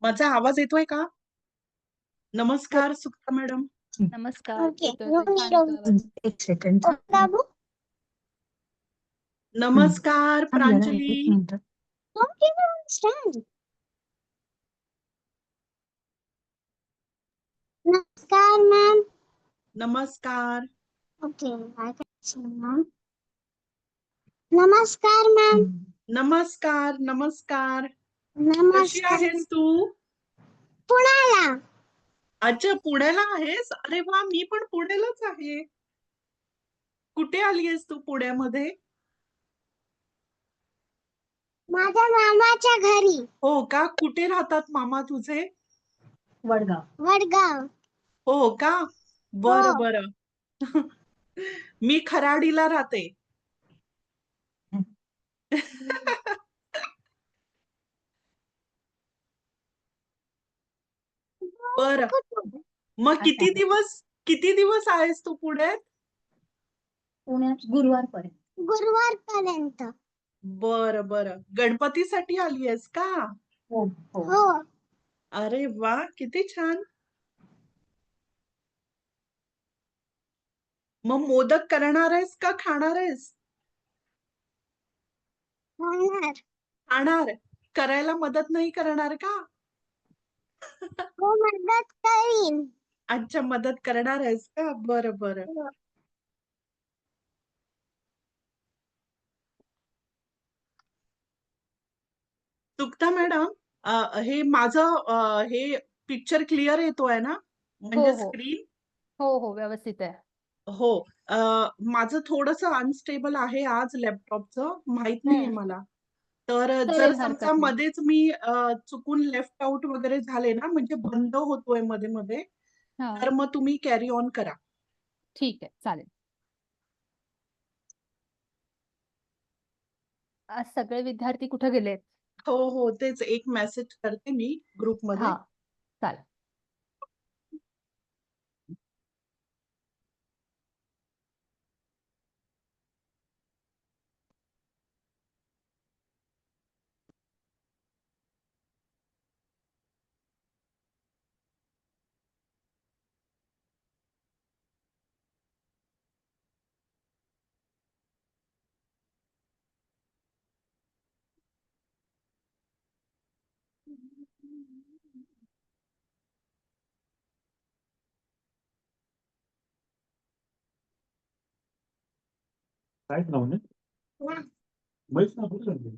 माझा आवाज येतोय का? नमस्कार सुक्ता मॅडम. नमस्कार. ओके येतोय छान येतोय आवाज. एक सेकंड बाबू नमस्कार थांब जरा, एक प्रांजली. मिनिट. Okay stand. नमस्कार मॅम. नमस्कार. ओके काय करायचं मॅम? नमस्कार मॅम. नमस्कार नमस्कार. कशी नमस्कार. आहेस तू? पुण्याला. अच्छा, पुण्याला आहेस? अरे वा, मी पण पुण्यालाच आहे. कुठे आली आहेस तू पुण्यामध्ये? माझ्या मामाच्या घरी. हो का? कुठे राहतात मामा तुझे? वडगाव. हो का? बरं हो. बरं. मी खराडीला राहते. बरं. मग किती दिवस आहेस तू पुण्यात? पुण्यात गुरुवारपर्यंत. बरं बरं. गणपतीसाठी आली आहेस का? हो. अरे वा, किती छान. मग मोदक करणार आहेस का खाणार आहेस? होणार. खाणार. करायला मदत नाही करणार का? हो मदत करीन. अच्छा, मदत करणार आहेस का? बरं बरं. हो. सुक्ता मॅडम, हे माझं हे पिक्चर क्लिअर येतोय ना? हो म्हणजे हो स्क्रीन? हो हो व्यवस्थित आहे. हो. माझं थोडंसं अनस्टेबल आहे आज लॅपटॉपचं, माहित नाहीये मला. तर जर चालेल, समजा हरकत नाही. मध्येच मी चुकून लेफ्ट आउट वगैरे झाले ना, म्हणजे बंद होतोय मध्ये-मध्ये, हा तर मग तुम्ही कॅरी ऑन करा. ठीक आहे, चालेल. आज सगळे विद्यार्थी कुठे गेलेत? हो, हो. तेच एक मेसेज करते मी ग्रुपमध्ये. हा चालेल. काहीच नाव नाही. म्हैस ना कुठे झाली?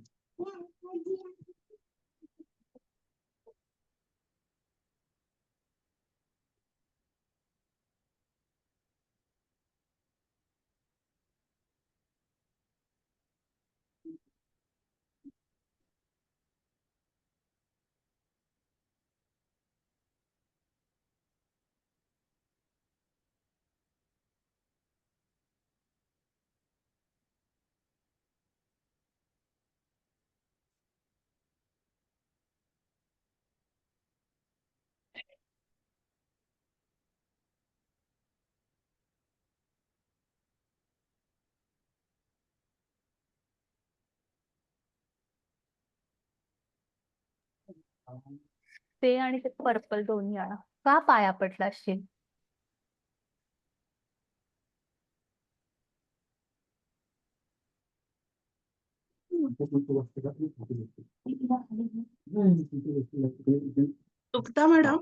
ते आणि ते पर्पल दोन्ही आणा. का पाया पडला असशील? सुक्ता मॅडम,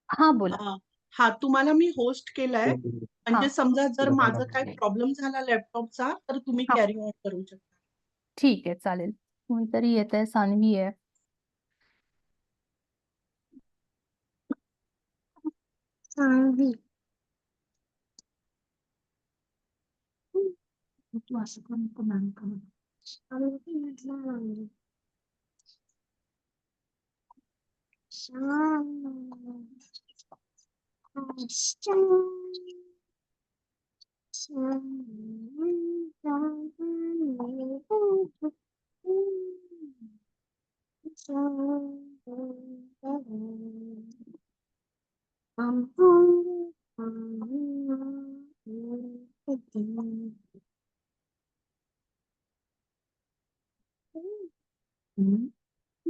हा बोला. हा तुम्हाला मी होस्ट केलाय. हा म्हणजे समजा जर माझा काय प्रॉब्लेम झाला लॅपटॉपचा, तर तुम्ही हा कॅरी ऑन करू शकता. ठीक आहे, चालेल. कोणतरी येत आहे, सान्वी आहे. सान्वी. तू असं कोण कोण करू? सान्वी म्हटलं म्हणजे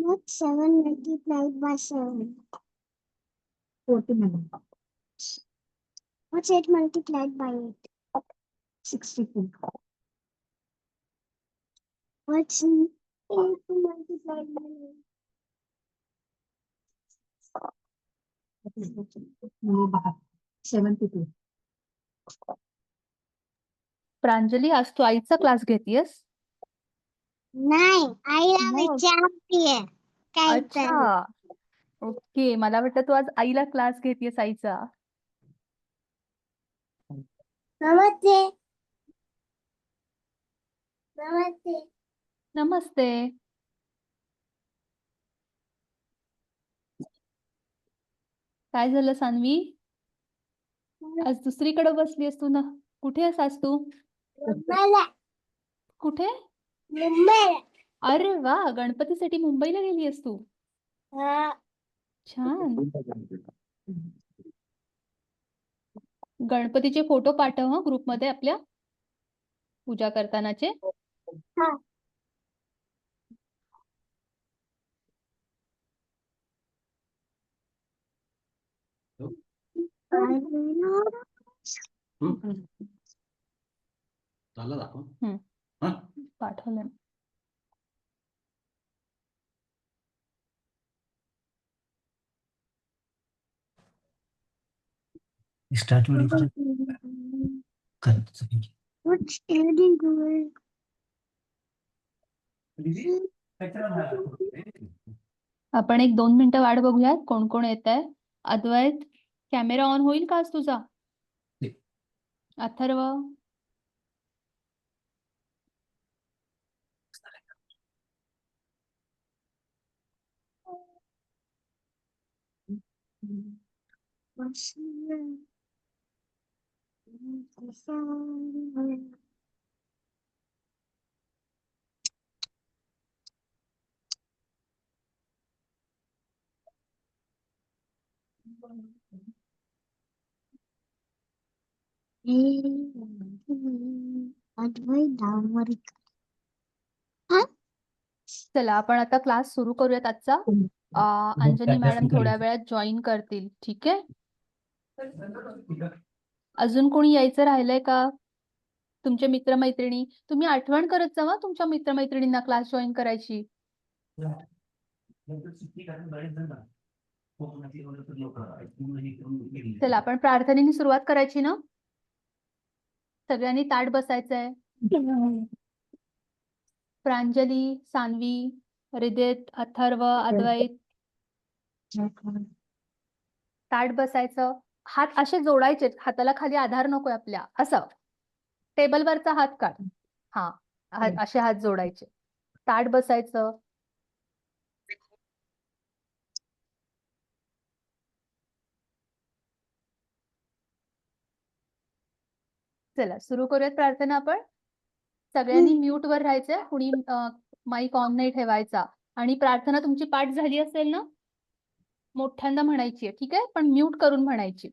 What's 7 multiplied by 7? 49. What's 8 multiplied by 8? 64. What's 8 multiplied by 8? 72. Pranjali, आज तू आईचा क्लास घेतीयस? नाही, आईला मग? विचारतीये काय तर. अच्छा. ओके, मला वाटलं तू आज आईला क्लास घेतीयस आईचा. नमस्ते. नमस्ते. नमस्ते. काय झालं सान्वी? आज दुसरीकडे बसलीस तू ना? कुठे आहेस आज तू? मुंबईला. कुठे? मुंबईला. अरे वा, गणपतीसाठी मुंबईला गेलीयस तू? हा. छान. गणपतीचे फोटो पाठव हं ग्रुपमध्ये आपल्या पूजा करतानाचे. हा. झालं दाखव. हम्म. हा? पाठवलं. Start What's 8 into 8? आपण 1-2 मिनिटं वाट बघूयात कोण कोण येत आहे. अद्वैत, कॅमेरा ऑन होईल का आज तुझा? अथर्व, What's 9? अद्वैत डांबरीकर. चला आपण आता क्लास सुरू करूयात आजचा. अंजनी मॅडम थोड्या वेळात जॉईन करतील. ठीक आहे? अजून कोणी यायचं राहिलंय का? तुमचे मित्रमैत्रिणी, तुम्ही आठवण करत जावा तुमच्या मित्रमैत्रिणींना क्लास जॉईन करायची. चला आपण प्रार्थनेने सुरुवात करायची ना? सगळ्यांनी ताठ बसायचंय. प्रांजली, सान्वी, रिदित, अथर्व, अद्वैत, ताठ बसायचं. हात असे जोडायचे, हाताला खाली आधार नकोय आपल्या. असं टेबलवरचा हात काढ. हा, असे हात जोडायचे, ताठ बसायचं. चला सुरू करूयात प्रार्थना आपण. सगळ्यांनी म्यूट वर राहायचंय, कुणी माईक ऑन नाही ठेवायचा. आणि प्रार्थना तुमची पाठ झाली असेल ना, मोठ्यांदा म्हणायची आहे. ठीक आहे, पण म्यूट करून म्हणायची.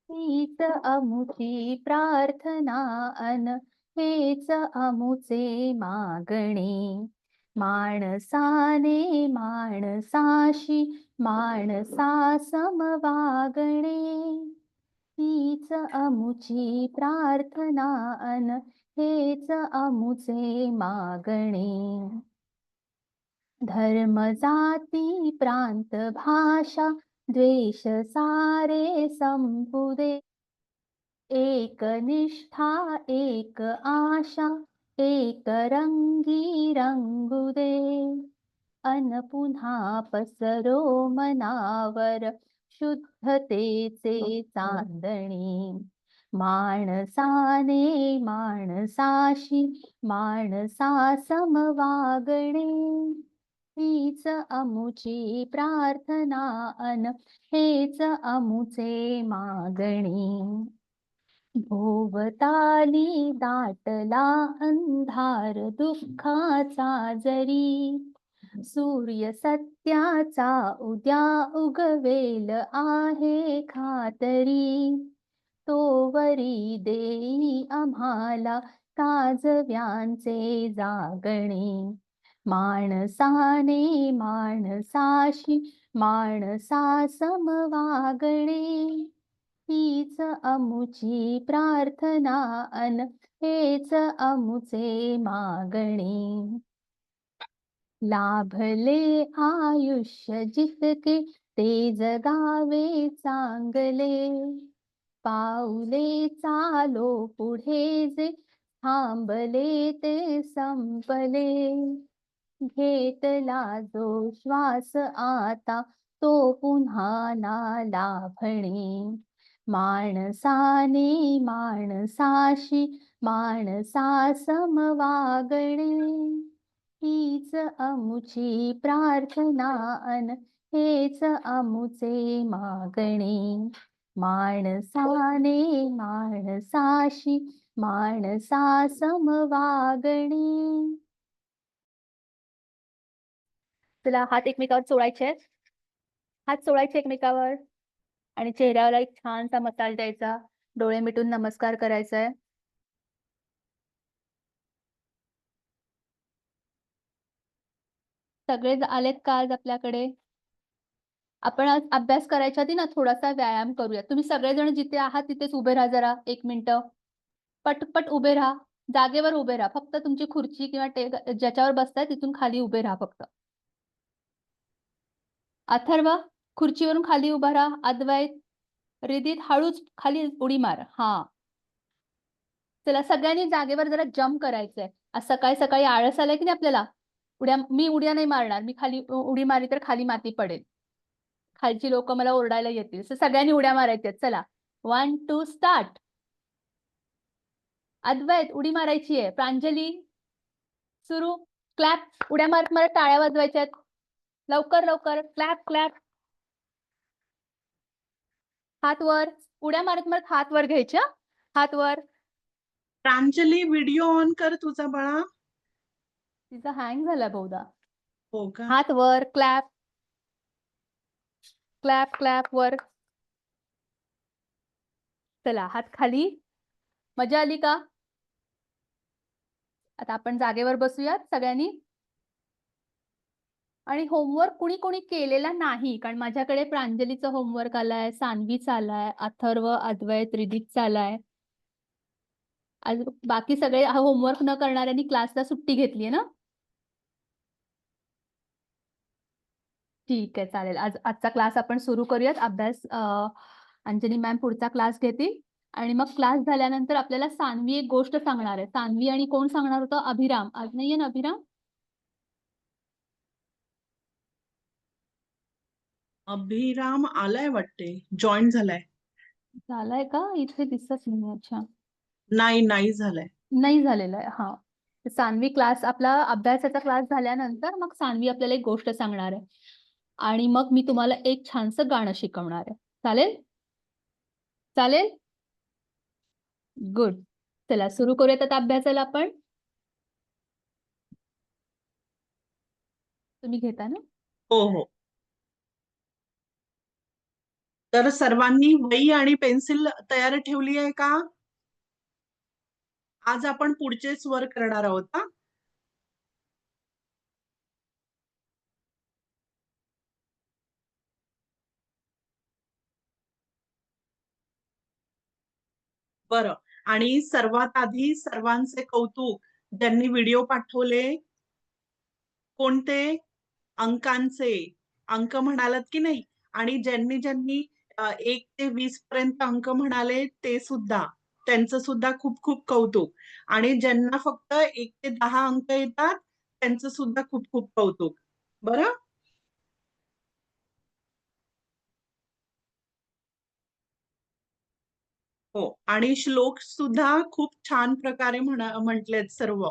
हीच अमुची प्रार्थना अन हेच अमुचे मागणे. माणसाने माणसाशी माणसा समवागणे. हीच अमुची प्रार्थना अन हेच अमुचे मागणे. धर्म जाती प्रांत भाषा द्वेष सारे संपुदे. एक निष्ठा एक आशा एक रंगी रंगुदे. अन पुन्हा पसरो मनावर शुद्धतेचे चांदणे. माणसाने माणसाशी माणसा समवागणे. हीच अमुची प्रार्थना अन हेच अमुचे मागणे. भोवताली दाटला अंधार दुःखाचा जरी. सूर्य सत्याचा उद्या उगवेल आहे खातरी. तोवरी देई आम्हाला काजव्यांचे जागणे, माणसाने माणसाशी माणसा समवागणे, हीच अमुची प्रार्थना अन हेच अमुचे मागणे. लाभले आयुष्य जितके ते जगावे चांगले, पाऊले चालो पुढे जे थांबले ते संपले. घेतला जो श्वास आता तो पुन्हा ना लाभणे, माणसाने माणसाशी माणसा समवागणे, हीच अमुची प्रार्थना अन हेच अमुचे मागणे. माणसाने माणसाशी माणसा समवागणे. तुला हात एकमेकावर चोळायचे आहेत, हात चोळायचे एकमेकावर आणि चेहऱ्याला एक छानसा मसाज द्यायचा, डोळे मिटून नमस्कार करायचा आहे. सगळे आलेत का आज आपल्याकडे? आपण आज अभ्यास करायच्या आधी ना थोडासा व्यायाम करूया. तुम्ही सगळेजण जिथे आहात तिथेच उभे राहा जरा 1 मिनिटं. पटपट उभे राहा, जागेवर उभे राहा. फक्त तुमची खुर्ची किंवा ज्याच्यावर बसताय तिथून खाली उभे राहा फक्त. अथर्व, खुर्चीवरून खाली उभा राहा. अद्वैत, रिदित, हळूच खाली उडी मार. हा, चला सगळ्यांनी जागेवर जरा जम्प करायचंय. आज सकाळी सकाळी आळस आलाय की नाही आपल्याला. मी उड्या नाही मारणार, मी खाली उडी मारली तर खाली माती पडेल, खालची लोक मला ओरडायला येतील. सगळ्यांनी उड्या मारायच्या. चला 1 2 स्टार्ट. अद्वैत उडी मारायची आहे. प्रांजली सुरू. क्लॅप, उड्या मारत मारत टाळ्या वाजवायच्यात. लवकर लवकर क्लॅप क्लॅप. हात वर, उड्या मारत मारत हात वर घ्यायच्या. हात वर. प्रांजली व्हिडिओ ऑन कर तुझा बाळा. तिचा हँग झाला बहुधा. हो का? हात वर, क्लॅप क्लॅप क्लॅप वर. चला हात खाली. मजा आली का? आता आपण जागेवर बसूयात सगळ्यांनी. आणि होमवर्क कुणी कोणी केलेला नाही, कारण माझ्याकडे प्रांजलीचा होमवर्क आलाय, सान्वीचा आलाय, अथर्व, अद्वैत, रिदितचा आलाय. आज बाकी सगळे होमवर्क न करणाऱ्यांनी क्लासला सुट्टी घेतली ना. ठीक आहे, चालेल. आजचा क्लास आपण सुरू करूयात. अभ्यास अंजनी मॅम पुढचा क्लास घेतील आणि मग क्लास झाल्यानंतर आपल्याला सान्वी एक गोष्ट सांगणार आहे. सान्वी आणि कोण सांगणार होतं? अभिराम. आज नाहीये ना अभिराम? अभिराम आलाय वाटते, जॉईन झालाय. झालाय का? इथे दिसत नाही. अच्छा, नाही झालाय. नाही झालेला आहे. हा, सान्वी क्लास, आपला अभ्यासाचा क्लास झाल्यानंतर मग सान्वी आपल्याला एक गोष्ट सांगणार आहे आणि मग मी तुम्हाला एक छानसं गाणं शिकवणार आहे. चालेल? चालेल, गुड. चला सुरू करूयात आता अभ्यासाला आपण. तुम्ही घेता ना? हो हो. तर सर्वांनी वही आणि पेन्सिल तयार ठेवली आहे का? आज आपण पुढचे स्वर करणार आहोत हा. बरं, आणि सर्वात आधी सर्वांचे कौतुक, ज्यांनी व्हिडिओ पाठवले. कोणते? अंकांचे. अंक म्हणालात की नाही? आणि ज्यांनी ज्यांनी 1 ते 20 पर्यंत अंक म्हणाले ते सुद्धा, त्यांचं सुद्धा खूप खूप कौतुक. आणि ज्यांना फक्त 1 ते 10 अंक येतात त्यांचं सुद्धा खूप खूप कौतुक. बरं. हो, आणि श्लोक सुद्धा खूप छान प्रकारे म्हटलेत सर्व.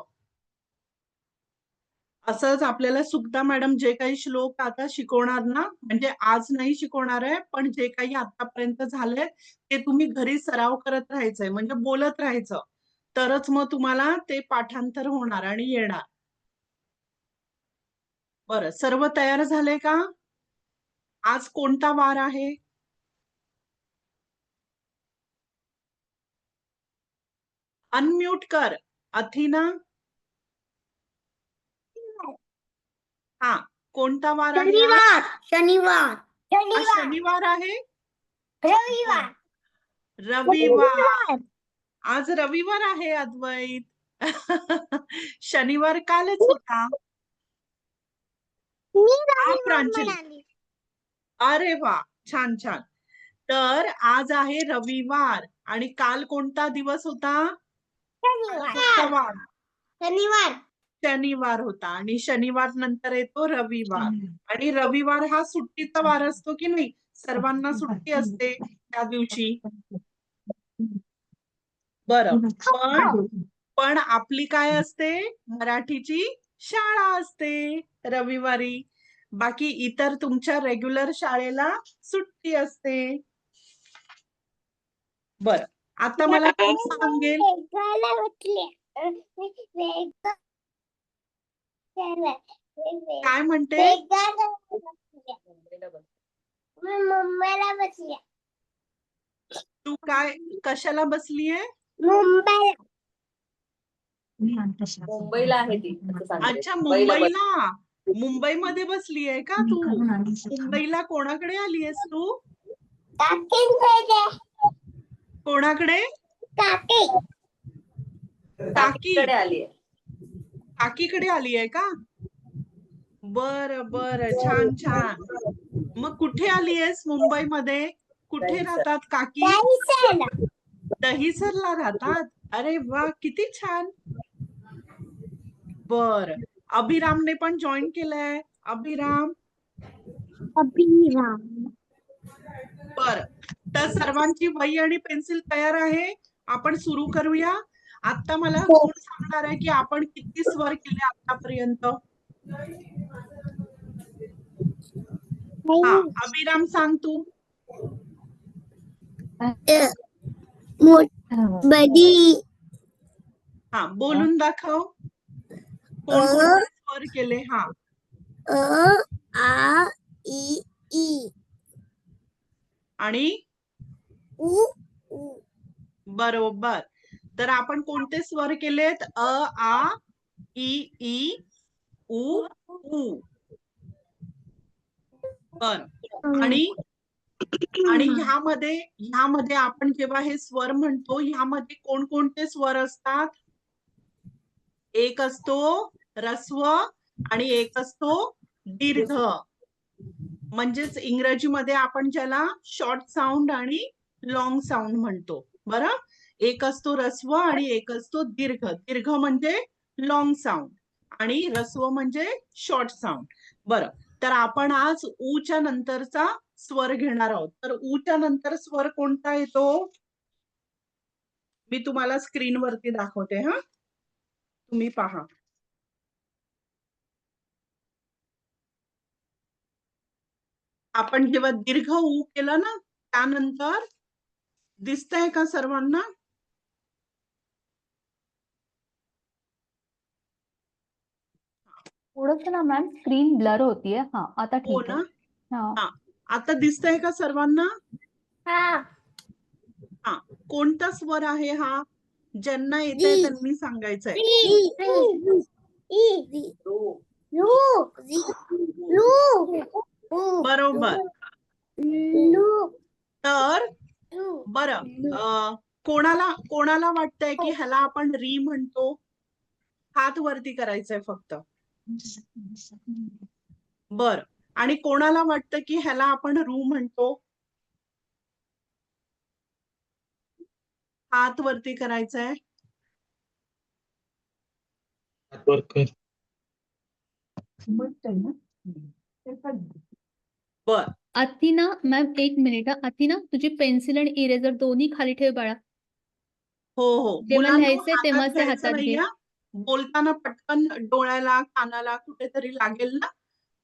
असंच आपल्याला सुगता मॅडम जे काही श्लोक आता शिकवणार ना, म्हणजे आज नाही शिकवणार आहे, पण जे काही आतापर्यंत झालंय ते तुम्ही घरी सराव करत राहायचंय, म्हणजे बोलत राहायचं, तरच मग तुम्हाला ते पाठांतर होणार आणि येणार. बरं, सर्व तयार झाले का? आज कोणता वार आहे? अनम्यूट कर. अथिना, हा कोणता वार आहे आज? शनिवार आज शनिवार आहे. रविवार रविवार, आज रविवार आहे अद्वैत. शनिवार कालच होता. हा प्रांजली, अरे वा, छान छान. तर आज आहे रविवार आणि काल कोणता दिवस होता? कोणता वार? शनिवार होता आणि शनिवार नंतर येतो रविवार. आणि रविवार हा सुट्टीचा वार असतो की नाही? सर्वांना सुट्टी असते त्या दिवशी. बरं, पण आपली काय असते? मराठीची शाळा असते रविवारी. बाकी इतर तुमच्या रेग्युलर शाळेला सुट्टी असते. बरं, आता मला कोण सांगेल? काय म्हणते? मुंबईला बसली. तू काय कशाला बसलीये? मुंबईला आहे ती असं सांगते. अच्छा, मुंबईला बस- मुंबईला. मुंबईमध्ये बसलीये का तू? मुंबईला कोणाकडे आलीयस तू? कोणाकडे? काकी. काकीकडे आली आहे. काकीकडे आलीये का? बर बर, छान छान. मग कुठे आलीयस मुंबईमध्ये? कुठे दहिसर. राहतात काकी? दहिसरला राहतात. अरे वा, किती छान. बर, अभिरामने पण जॉईन केलंय. अभिराम. बर, तर सर्वांची वही आणि पेन्सिल तयार आहे. आपण सुरू करूया. आता मला कोण सांगणार आहे की आपण किती स्वर केले आतापर्यंत? हा, अभिराम सांग तू. बडी हा, बोलून दाखव. कोण कोणते स्वर केले? हा, आ ई ई आणि उ उ बरोबर. तर आपण कोणते स्वर केलेत? अ, आ, ई, ई, उ, ऊ. बर, आणि ह्यामध्ये आपण जेव्हा हे स्वर म्हणतो, ह्यामध्ये कोणकोणते स्वर असतात? एक असतो ऱ्हस्व आणि एक असतो दीर्घ. म्हणजेच इंग्रजीमध्ये आपण ज्याला शॉर्ट साऊंड आणि लॉंग साऊंड म्हणतो. बरं, एक असतो ऱ्हस्व आणि एक असतो दीर्घ. दीर्घ म्हणजे लॉंग साऊंड आणि ऱ्हस्व म्हणजे शॉर्ट साऊंड. बरं, तर आपण आज ऊच्या नंतरचा स्वर घेणार आहोत. तर ऊच्या नंतर स्वर कोणता येतो? मी तुम्हाला स्क्रीनवरती दाखवते. हा, तुम्ही पहा. आपण जेव्हा दीर्घ ऊ केलं ना, त्यानंतर दिसतंय का सर्वांना? थोडस ना मॅम स्क्रीन ब्लर होतीये. हा, आता हो ठीक ना? आहे. हा. हा, आता दिसतंय का सर्वांना? हा हा, कोणता स्वर आहे हा? ज्यांना येतंय त्यांनी सांगायचंय. बरोबर. तर बरं, कोणाला वाटतंय की ह्याला आपण री म्हणतो? हात वरती करायचंय फक्त. बर, आणि कोणाला वाटतं की ह्याला आपण रू म्हणतो? हात वरती करायचंय. बर, अथिना मॅम, एक मिनिट. अथिना, तुझी पेन्सिल आणि इरेजर दोन्ही खाली ठेव बाळा. हो हो, जेव्हा मुलांनो, लिहायचंय हातात तेव्हाच ते घ्यायचं हातात घे. नाहीये. बोलताना पटकन डोळ्याला कानाला कुठेतरी लागेल ना,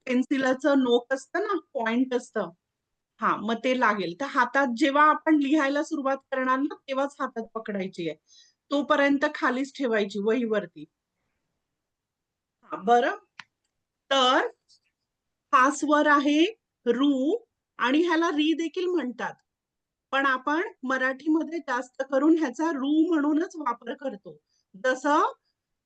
पेन्सिलाचं नोक असतं ना, पॉइंट असतं. हा, मग ते लागेल. तर हातात जेव्हा आपण लिहायला सुरुवात करणार ना, तेव्हाच हातात पकडायची आहे. तोपर्यंत खालीच ठेवायची वहीवरती. बरं, तर हा स्वर आहे रू आणि ह्याला री देखील म्हणतात. पण आपण मराठीमध्ये जास्त करून ह्याचा रू म्हणूनच वापर करतो. जसं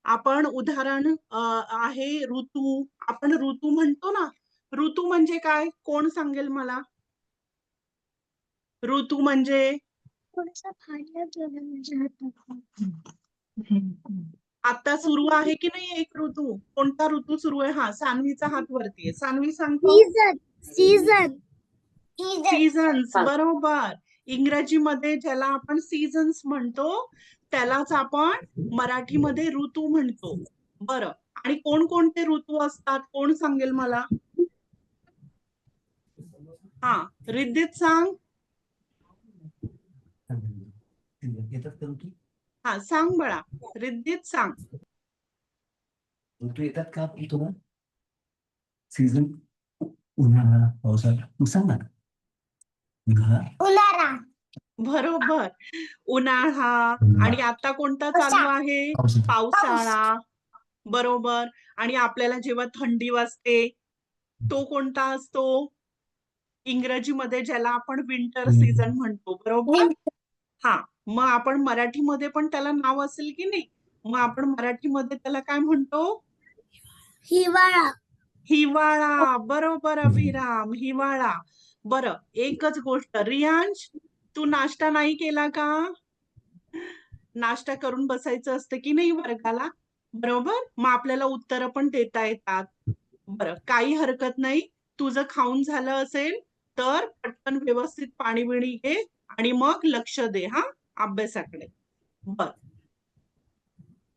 आपण उदाहरण आहे ऋतू. आपण ऋतू म्हणतो ना, ऋतू म्हणजे काय? कोण सांगेल मला? ऋतू म्हणजे थोडंसं फाडलं गेलं माझ्या हातातून. आता सुरू आहे की नाही एक ऋतू? कोणता ऋतू सुरू आहे? हा, सान्वीचा हात वरती आहे. सान्वी सांगतो. सीझन सीझन्स, हा. बरोबर. इंग्रजीमध्ये ज्याला आपण सीझन्स म्हणतो त्यालाच आपण मराठीमध्ये ऋतू म्हणतो. बरं, आणि कोणकोणते ऋतू असतात? कोण सांगेल मला? हा, रिद्धित सांग. येतात का ऋतू? हा, सांग बाळा. रिद्धित सांग. ऋतू येतात का तुला? सीझन उन्हाळा, पावसाळा, तू सांग ना. उन्हाळा बरोबर, उन्हाळा. आणि आता कोणता चालू आहे? पावसाळा. पावसाळा. बरोबर. आणि आपल्याला जेव्हा थंडी वाजते तो कोणता असतो? इंग्रजीमध्ये ज्याला आपण विंटर सीझन म्हणतो, बरोबर. हा, मग आपण मराठीमध्ये पण त्याला नाव असेल की नाही? मग आपण मराठीमध्ये त्याला काय म्हणतो? हिवाळा हिवाळा. बरोबर अभिराम, हिवाळा. बरं, एकच गोष्ट, रियांश, तू नाश्ता नाही केला का? नाश्ता करून बसायचं असतं की नाही वर्गाला, बरोबर. मग आपल्याला उत्तरं पण देता येतात. बरं, काही हरकत नाही. तुझं खाऊन झालं असेल तर पटकन व्यवस्थित पाणी बिणी घे आणि मग लक्ष दे हा अभ्यासाकडे. बर,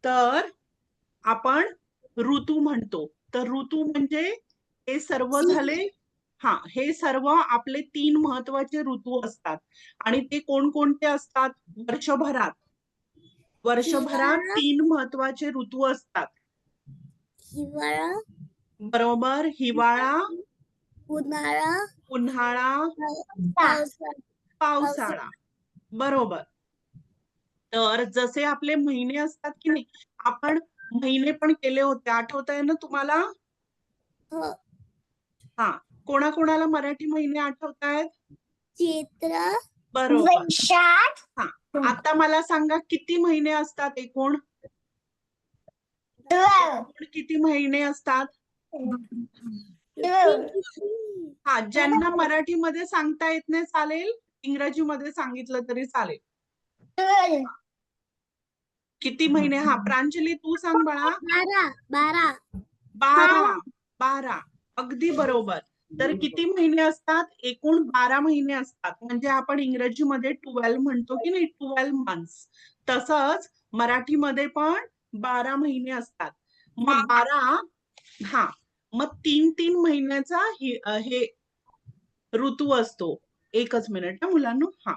तर आपण ऋतू म्हणतो. तर ऋतू म्हणजे हे सर्व झाले. हा, हे सर्व आपले 3 महत्वाचे ऋतू असतात. आणि ते कोणकोणते असतात? वर्षभरात हिवाळा 3 महत्वाचे ऋतू असतात. हिवाळा बरोबर. हिवाळा, उन्हाळा उन्हाळा, पावसाळा पावसाळा. बरोबर. तर जसे आपले महिने असतात की नाही, आपण महिने पण केले होते, आठवत आहे ना तुम्हाला? हो. हा, कोणाकोणाला मराठी महिने आठवत आहेत? चैत्र बरोबर. वैशाख हा, आता मला सांगा किती महिने असतात एकूण? किती महिने असतात? हा, ज्यांना मराठीमध्ये सांगता येत नाही चालेल, इंग्रजीमध्ये सांगितलं तरी चालेल. किती महिने? हा, प्रांजली तू सांग बाळा. 12 12. अगदी बरोबर. तर किती महिने असतात? एकूण 12 महिने असतात. म्हणजे आपण इंग्रजीमध्ये 12 म्हणतो की नाही, 12 मंथ्स. तसंच मराठीमध्ये पण 12 महिने असतात. मग 12, हा, मग 3 महिन्याचा हे ऋतू असतो. एकच मिनिट हा मुलांनो. हा,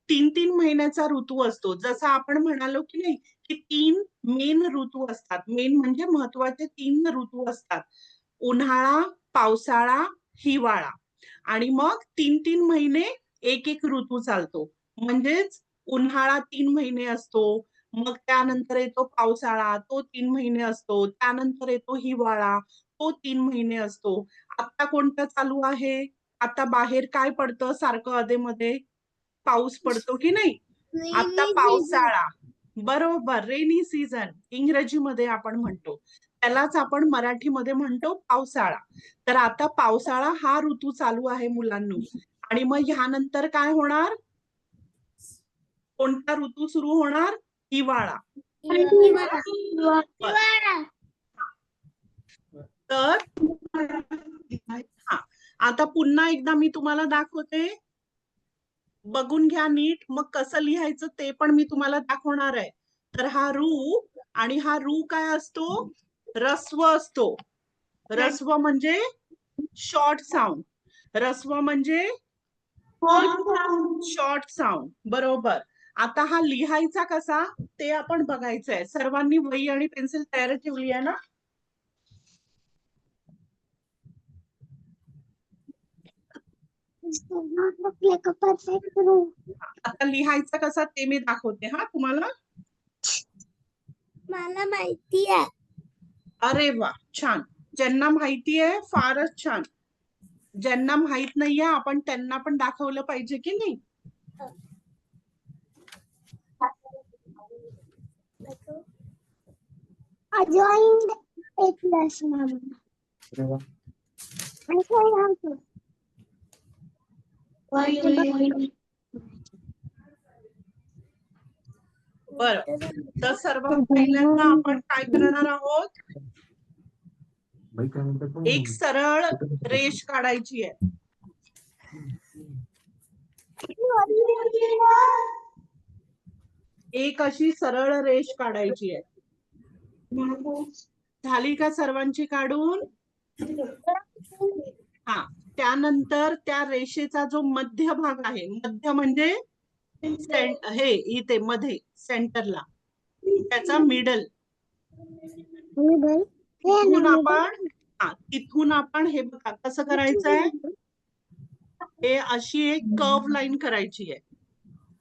3 महिन्याचा ऋतू असतो. जसं आपण म्हणालो की नाही की 3 मेन ऋतू असतात. मेन म्हणजे महत्वाचे 3 ऋतू असतात. उन्हाळा, पावसाळा, हिवाळा. आणि मग 3 महिने एक ऋतू चालतो. म्हणजेच उन्हाळा 3 महिने असतो. मग त्यानंतर येतो पावसाळा, तो 3 महिने असतो. त्यानंतर येतो हिवाळा, तो 3 महिने असतो. आता कोणता चालू आहे? आता बाहेर काय पडतं सारखं अधेमध्ये? पाऊस पडतो की नाही? आता पावसाळा. बरोबर, रेनी सीझन इंग्रजीमध्ये आपण म्हणतो. त्यालाच आपण मराठीमध्ये म्हणतो पावसाळा. तर आता पावसाळा हा ऋतू चालू आहे मुलांनो. आणि मग ह्यानंतर काय होणार? कोणता ऋतू सुरू होणार? हिवाळा. तर हा, आता पुन्हा एकदा मी तुम्हाला दाखवते, बघून घ्या नीट. मग कसं लिहायचं ते पण मी तुम्हाला दाखवणार आहे. तर हा रू, आणि हा रू काय असतो? रस्व असतो. रस्व म्हणजे शॉर्ट साऊंड. रस्व म्हणजे शॉर्ट साऊंड. बरोबर. आता हा लिहायचा कसा ते आपण बघायचंय. सर्वांनी वही आणि पेन्सिल तयार ठेवली आहे ना? आता लिहायचं कसं ते मी दाखवते हा तुम्हाला. मला माहिती आहे. अरे वा, छान. ज्यांना माहिती आहे फारच छान. ज्यांना माहित नाहीये आपण त्यांना पण दाखवलं पाहिजे की नाही? joined A plus, Mama. I saw how to. बरं, तर सर्वात पहिल्यांदा आपण काय करणार आहोत? एक सरळ रेष काढायची आहे. एक अशी सरळ रेष काढायची आहे. झाली का सर्वांची काढून? हा, त्यानंतर त्या रेषेचा जो मध्य भाग आहे, मध्य म्हणजे हे इथे मध्ये सेंटरला, त्याचा मिडल, तिथून आपण हे बघा कसं करायचंय, हे अशी एक कर्व लाईन करायची आहे.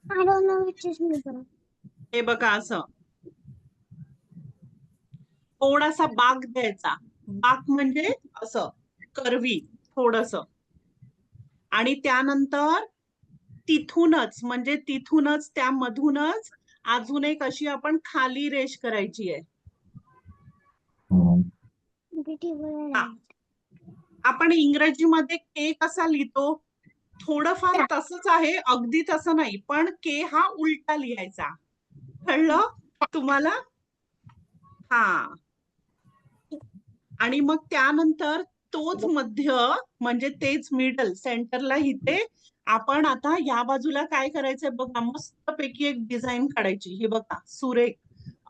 I don't know which is middle. हे बघा असं थोडासा बाक द्यायचा. बाक म्हणजे असं कर्वी थोडस, आणि त्यानंतर तिथूनच म्हणजे तिथूनच त्यामधूनच अजून एक अशी आपण खाली रेष करायची आहे. आपण इंग्रजीमध्ये के कसा लिहितो? थोडंफार तसंच आहे, अगदी तसं नाही, पण के हा उलटा लिहायचा. कळलं तुम्हाला? हा, आणि मग त्यानंतर तोच मध्य म्हणजे तेच मिडल सेंटरला इथे आपण आता या बाजूला काय करायचंय बघा, मस्तपैकी एक डिझाईन काढायची. हे बघा सुरेख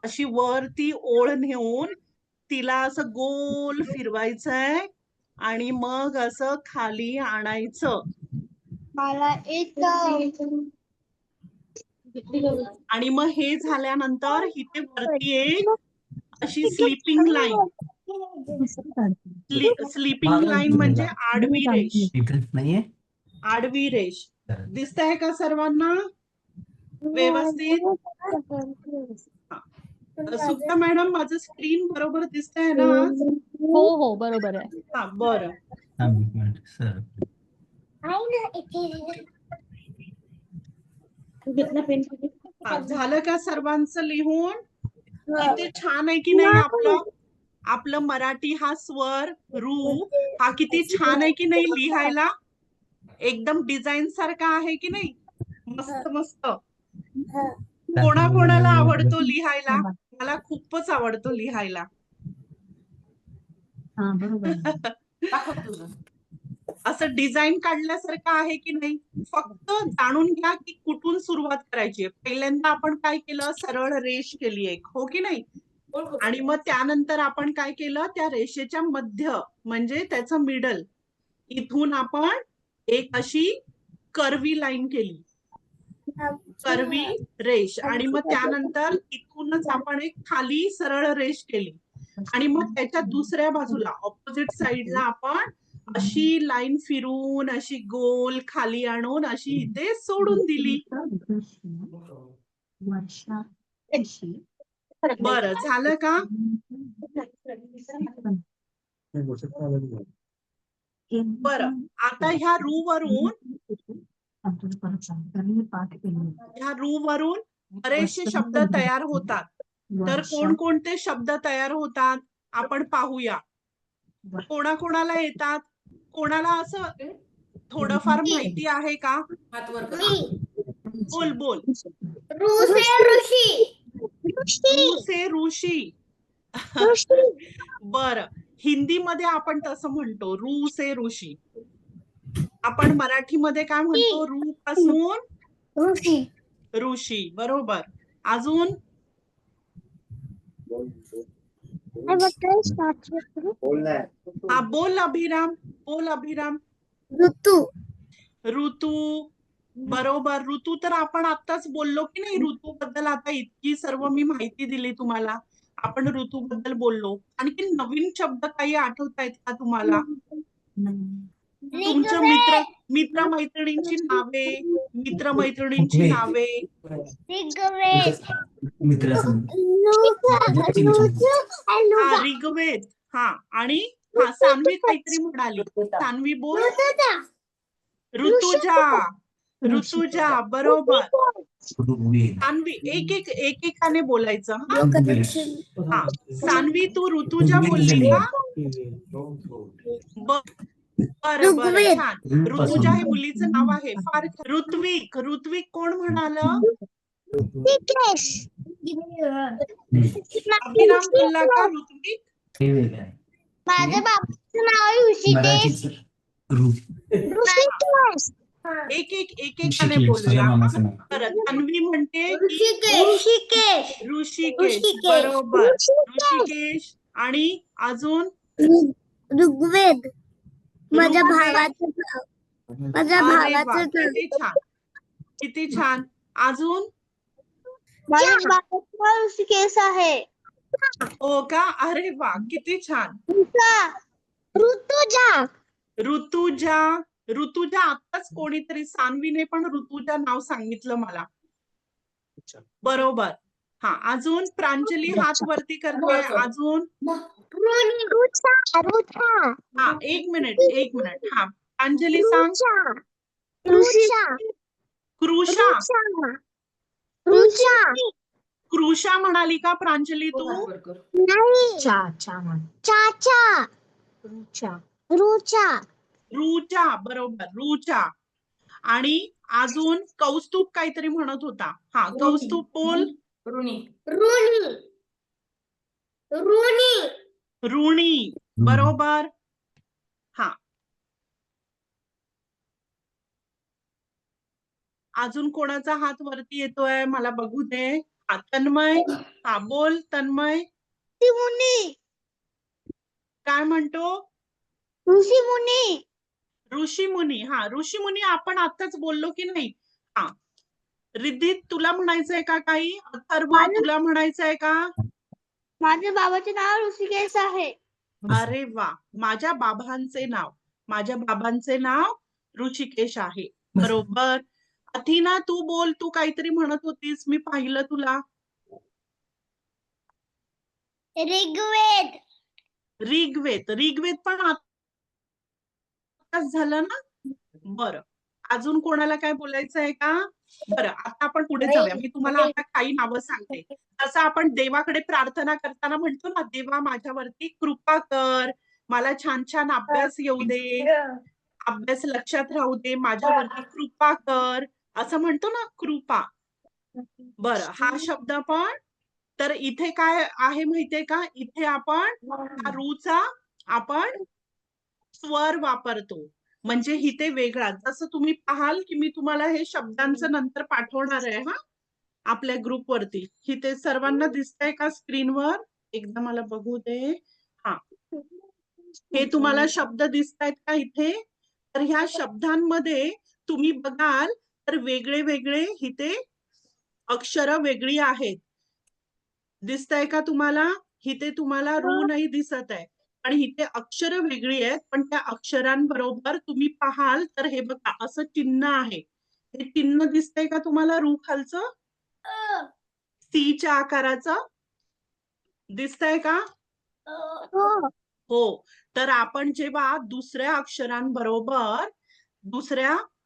अशी वरती ओळ नेऊन तिला असं गोल फिरवायचंय आणि मग असं खाली आणायचं. मला एक आणि मग हे झाल्यानंतर इथे वरती एक अशी स्लीपिंग लाईन. स्लीपिंग लाईन म्हणजे आडवी रेष. नाहीये आडवी रेष दिसतंय का सर्वांना व्यवस्थित? सुप्ता मॅडम, माझं स्क्रीन बरोबर दिसतंय ना? हो हो बरोबर आहे. हा, बरं. सर हा, झालं का सर्वांचं लिहून? किती छान आहे की नाही आपलं मराठी हा स्वर रू हा किती छान आहे की नाही लिहायला? एकदम डिझाईन सारखा आहे की नाही? मस्त मस्त. कोणाकोणाला आवडतो लिहायला? मला खूपच आवडतो लिहायला. असं डिझाईन काढल्यासारखं आहे की नाही? फक्त जाणून घ्या की कुठून सुरुवात करायची. पहिल्यांदा आपण काय केलं, सरळ रेष केली एक, हो की नाही? आणि मग त्यानंतर आपण काय केलं, त्या रेषेच्या मध्य म्हणजे त्याचं मिडल इथून आपण एक अशी कर्वी लाईन केली, कर्वी रेष, आणि मग त्यानंतर इथूनच आपण एक खाली सरळ रेष केली, आणि मग त्याच्या दुसऱ्या बाजूला ऑपोजिट साइडला आपण अशी लाईन फिरून अशी गोल खाली आणून अशी इथे सोडून दिली. बरं, झालं का? बरं, आता ह्या रू वरून बरेचसे शब्द तयार होतात. तर कोणकोणते शब्द तयार होतात आपण पाहूया. कोणाकोणाला येतात? कोणाला असं थोडंफार माहिती आहे का? बोल बोल. रू से ऋषी. बर, हिंदीमध्ये आपण तसं म्हणतो रू से ऋषी. आपण मराठीमध्ये काय म्हणतो? रू पासून ऋषी. बरोबर. अजून हा, बोल अभिराम, बोल अभिराम. ऋतू. बरोबर, ऋतू तर आपण आताच बोललो की नाही? ऋतू बद्दल आता इतकी सर्व मी माहिती दिली तुम्हाला, आपण ऋतू बद्दल बोललो. आणखी नवीन शब्द काही आठवतायत का तुम्हाला? तुमच्या मित्रमैत्रिणींची नावे, मित्रमैत्रिणींची नावे. हा, ऋग्वेद. हा, आणि हा, सान्वी काहीतरी म्हणाली. सान्वी बोल. ऋतुजा. ऋतुजा बरोबर. ऋग्वेद. सान्वी एकेकाने बोलायचं हा. ऋग्वेद. हा सान्वी तू ऋतुजा बोलली का? बरं बरं छान. ऋतुजा हे मुलीचं नाव आहे. फार ऋत्विक. ऋत्विक कोण म्हणाल? अभिराम बोलला का ऋत्विक? हे वेगळं आहे. माझ्या बाबाचं नाव आहे ऋषिकेश. मराठीचं ऋषिकेश. एकेकाने ऋषिकेश बोलूया. माझ्या मामाचं नाव. बरं तन्वी म्हणते की ऋषिकेश. ऋषिकेश ऋषिकेश. बरोबर. ऋषिकेश. ऋषिकेश आणि अजून ऋग्वेद. माझ्या ऋग्वेद. भावाचं नाव. माझ्या अरे वा भावाचं नाव. किती छान किती छान. अजून माझ्या बाबाचं नाव ऋषिकेश आहे. हो का? अरे वा किती छान. ऋतुजा. ऋतुजा. ऋतुजा आताच कोणीतरी सान्वीने पण ऋतुजा नाव सांगितलं मला. बरोबर. हा अजून प्रांजली हात वरती करते. अजून हा एक मिनिट हा प्रांजली सांग. कृषा. कृषा म्हणाली का प्रांजली तू? रुचा बरोबर रुचा. आणि अजून कौस्तुभ काहीतरी म्हणत होता. हा कौस्तुभ बोल. ऋणी बरोबर. हा अजून कोणाचा हात वरती येतोय मला बघू दे. हा तन्मय. हा बोल तन्मय. काय म्हणतो? ऋषी मुनी. हा ऋषी मुनी आपण आताच बोललो की नाही. हा रिद्धित तुला म्हणायचंय का काही? अथर्व तुला म्हणायचंय का? माझ्या बाबाचे नाव ऋषिकेश आहे. अरे वा. माझ्या बाबांचे नाव ऋषिकेश आहे. बरोबर. अथिना तू बोल. तू काहीतरी म्हणत होतीस मी पाहिलं तुला. ऋग्वेद पण आताच झालं ना. बरं अजून कोणाला काय बोलायचं आहे का? बरं आता आपण पुढे जाऊया. मी तुम्हाला आता काही नावं सांगते. जसं आपण देवाकडे प्रार्थना करताना म्हणतो ना, देवा माझ्यावरती कृपा कर, मला छान छान अभ्यास येऊ दे, अभ्यास लक्षात राहू दे, माझ्यावरती कृपा कर, असं म्हणतो ना कृपा. बरं हा शब्द पण तर इथे काय आहे माहितीये का? इथे आपण रूचा आपण स्वर वापरतो. म्हणजे इथे वेगळा. जसं तुम्ही पाहाल की मी तुम्हाला हे शब्दांचं नंतर पाठवणार आहे हा आपल्या ग्रुप वरती. इथे सर्वांना दिसतंय का स्क्रीनवर? एकदा मला बघू दे. हा हे तुम्हाला शब्द दिसतायत का इथे? तर ह्या शब्दांमध्ये तुम्ही बघाल तर वेगळे वेगळे इथे अक्षर वेगळी आहेत. दिसतंय का तुम्हाला? इथे तुम्हाला रू नाही दिसत आहे. पण इथे अक्षर वेगळी आहेत. पण त्या अक्षरांबरोबर तुम्ही पाहाल तर हे बघा असं चिन्ह आहे. हे चिन्ह दिसतंय का तुम्हाला रू खालचं? सी आकाराचं दिसतंय का? हो. तर आपण जेव्हा दुसऱ्या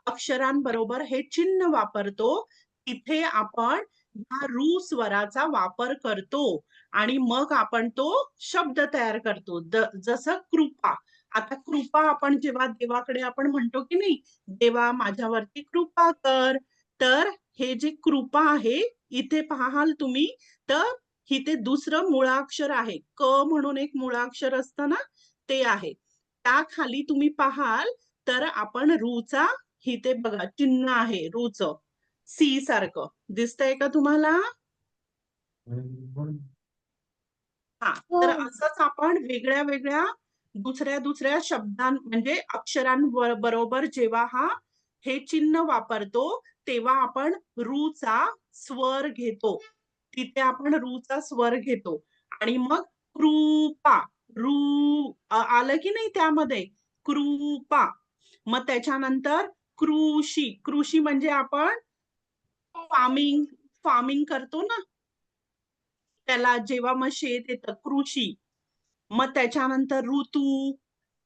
अक्षरांबरोबर हे चिन्ह वापरतो तिथे आपण ह्या रू स्वराचा वापर करतो आणि मग आपण तो शब्द तयार करतो. जसं कृपा. आता कृपा आपण जेव्हा देवाकडे आपण म्हणतो की नाही, देवा माझ्यावरती कृपा कर, तर हे जे कृपा आहे इथे पाहाल तुम्ही तर इथे दुसरं मुळाक्षर आहे. क म्हणून एक मुळाक्षर असतं ना, ते आहे. त्याखाली तुम्ही पाहाल तर आपण रूचा इथे बघा चिन्ह आहे रूचं. सी सारखं दिसतंय का तुम्हाला? हा तर असंच आपण वेगळ्या वेगळ्या दुसऱ्या शब्दां म्हणजे अक्षरांबरोबर जेव्हा हे चिन्ह वापरतो तेव्हा आपण रूचा स्वर घेतो. तिथे आपण रूचा स्वर घेतो आणि मग कृपा रू आलं की नाही त्यामध्ये कृपा. मग त्याच्यानंतर कृषी म्हणजे आपण फार्मिंग करतो ना, त्याला जेव्हा मग शेत येतं कृषी. मग त्याच्यानंतर ऋतू,